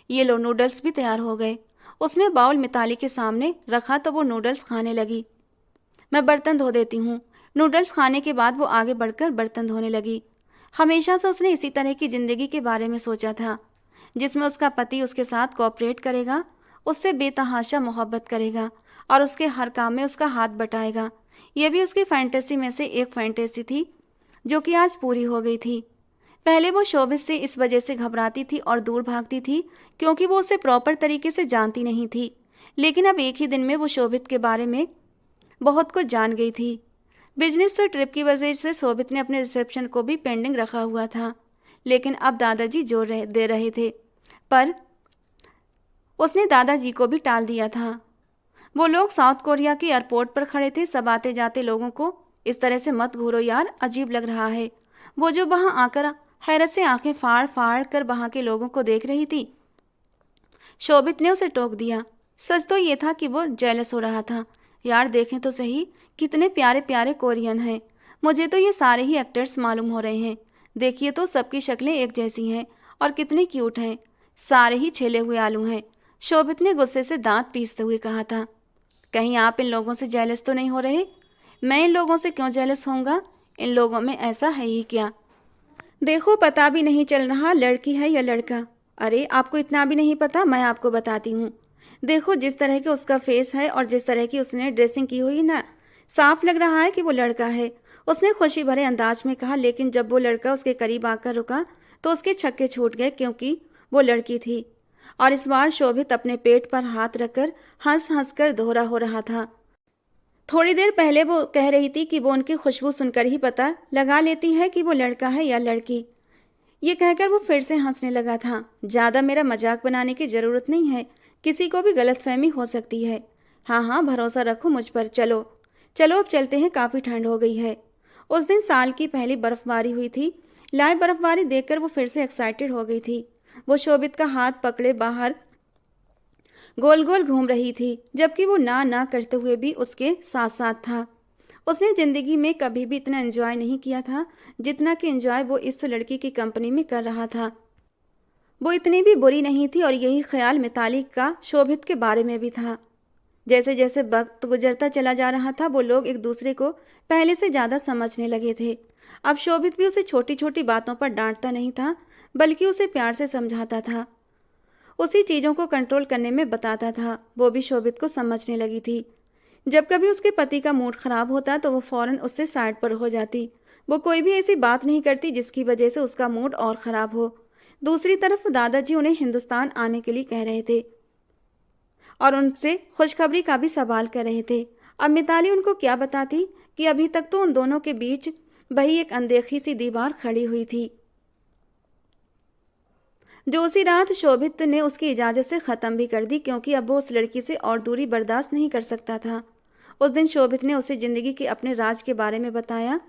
ये लो, नूडल्स भी तैयार हो गए। उसने बाउल मिताली के सामने रखा तो वो नूडल्स खाने लगी। मैं बर्तन धो देती हूँ। नूडल्स खाने के बाद वो आगे बढ़कर बर्तन धोने लगी। हमेशा से उसने इसी तरह की ज़िंदगी के बारे में सोचा था, जिसमें उसका पति उसके साथ कोऑपरेट करेगा, उससे बेतहाशा मोहब्बत करेगा और उसके हर काम में उसका हाथ बटाएगा। यह भी उसकी फैंटेसी में से एक फैंटेसी थी, जो कि आज पूरी हो गई थी। पहले वो शोभित से इस वजह से घबराती थी और दूर भागती थी क्योंकि वो उसे प्रॉपर तरीके से जानती नहीं थी, लेकिन अब एक ही दिन में वो शोभित के बारे में बहुत कुछ जान गई थी। बिजनेस और ट्रिप की वजह से शोभित ने अपने रिसेप्शन को भी पेंडिंग रखा हुआ था, लेकिन अब दादाजी जोर दे रहे थे, पर उसने दादाजी को भी टाल दिया था। वो लोग साउथ कोरिया के एयरपोर्ट पर खड़े थे। सब आते जाते लोगों को इस तरह से मत घूरो यार, अजीब लग रहा है। वो जो वहां आकर हैरत से आंखें फाड़ फाड़ कर वहां के लोगों को देख रही थी। शोभित ने उसे टोक दिया। सच तो ये था कि वो जेलस हो रहा था। यार देखें तो सही, कितने प्यारे प्यारे कोरियन हैं। मुझे तो ये सारे ही एक्टर्स मालूम हो रहे हैं। देखिए तो सबकी शक्लें एक जैसी हैं और कितने क्यूट हैं। सारे ही छेले हुए आलू हैं। शोभित ने गुस्से से दांत पीसते हुए कहा था। कहीं आप इन लोगों से जेलस तो नहीं हो रहे? मैं इन लोगों से क्यों जेलस होऊंगा? इन लोगों में ऐसा है ही क्या? देखो, पता भी नहीं चल रहा लड़की है या लड़का। अरे आपको इतना भी नहीं पता? मैं आपको बताती हूँ। देखो, जिस तरह के उसका फेस है और जिस तरह की उसने ड्रेसिंग की हुई ना, साफ लग रहा है कि वो लड़का है। उसने खुशी भरे अंदाज में कहा, लेकिन जब वो लड़का उसके करीब आकर रुका तो उसके छक्के छूट गए, क्योंकि वो लड़की थी। और इस बार शोभित अपने पेट पर हाथ रखकर हंस हंस कर दोहरा हो रहा था। थोड़ी देर पहले वो कह रही थी कि वो उनकी खुशबू सुनकर ही पता लगा लेती है कि वो लड़का है या लड़की। ये कहकर वो फिर से हंसने लगा था। ज़्यादा मेरा मजाक बनाने की ज़रूरत नहीं है, किसी को भी गलतफहमी हो सकती है। हाँ हाँ, भरोसा रखो मुझ पर। चलो चलो, अब चलते हैं, काफ़ी ठंड हो गई है। उस दिन साल की पहली बर्फबारी हुई थी। लाइव बर्फबारी देखकर वो फिर से एक्साइटेड हो गई थी। वो शोभित का हाथ पकड़े बाहर गोल गोल घूम रही थी, जबकि वो ना ना करते हुए भी उसके साथ साथ था। उसने ज़िंदगी में कभी भी इतना एंजॉय नहीं किया था जितना कि एंजॉय वो इस लड़की की कंपनी में कर रहा था। वो इतनी भी बुरी नहीं थी और यही ख्याल मिताली का शोभित के बारे में भी था। जैसे जैसे वक्त गुजरता चला जा रहा था, वो लोग एक दूसरे को पहले से ज़्यादा समझने लगे थे। अब शोभित भी उसे छोटी छोटी बातों पर डांटता नहीं था, बल्कि उसे प्यार से समझाता था, उसी चीज़ों को कंट्रोल करने में बताता था। वो भी शोभित को समझने लगी थी। जब कभी उसके पति का मूड खराब होता तो वो फौरन उससे साइड पर हो जाती। वो कोई भी ऐसी बात नहीं करती जिसकी वजह से उसका मूड और ख़राब हो। दूसरी तरफ दादाजी उन्हें हिंदुस्तान आने के लिए कह रहे थे और उनसे खुशखबरी का भी सवाल कर रहे थे। अब मिताली उनको क्या बताती कि अभी तक तो उन दोनों के बीच वही एक अनदेखी सी दीवार खड़ी हुई थी, जो उसी रात शोभित ने उसकी इजाज़त से ख़त्म भी कर दी, क्योंकि अब वो उस लड़की से और दूरी बर्दाश्त नहीं कर सकता था। उस दिन शोभित ने उसे ज़िंदगी के अपने राज के बारे में बताया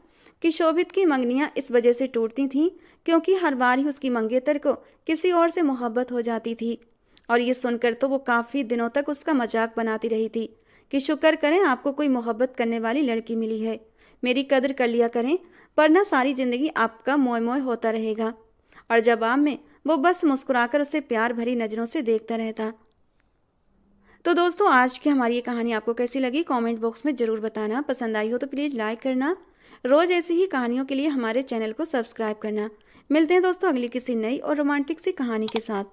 कि शोभित की मंगनियाँ इस वजह से टूटती थीं क्योंकि हर बार ही उसकी मंगेतर को किसी और से मोहब्बत हो जाती थी। और ये सुनकर तो वो काफ़ी दिनों तक उसका मजाक बनाती रही थी कि शुक्र करें आपको कोई मोहब्बत करने वाली लड़की मिली है, मेरी कदर कर लिया करें, वरना सारी ज़िंदगी आपका मोय मोय होता रहेगा। और जवाब में वो बस मुस्कुराकर उसे प्यार भरी नज़रों से देखता रहता। तो दोस्तों, आज की हमारी ये कहानी आपको कैसी लगी कमेंट बॉक्स में ज़रूर बताना। पसंद आई हो तो प्लीज़ लाइक करना। रोज़ ऐसी ही कहानियों के लिए हमारे चैनल को सब्सक्राइब करना। मिलते हैं दोस्तों अगली किसी नई और रोमांटिक सी कहानी के साथ।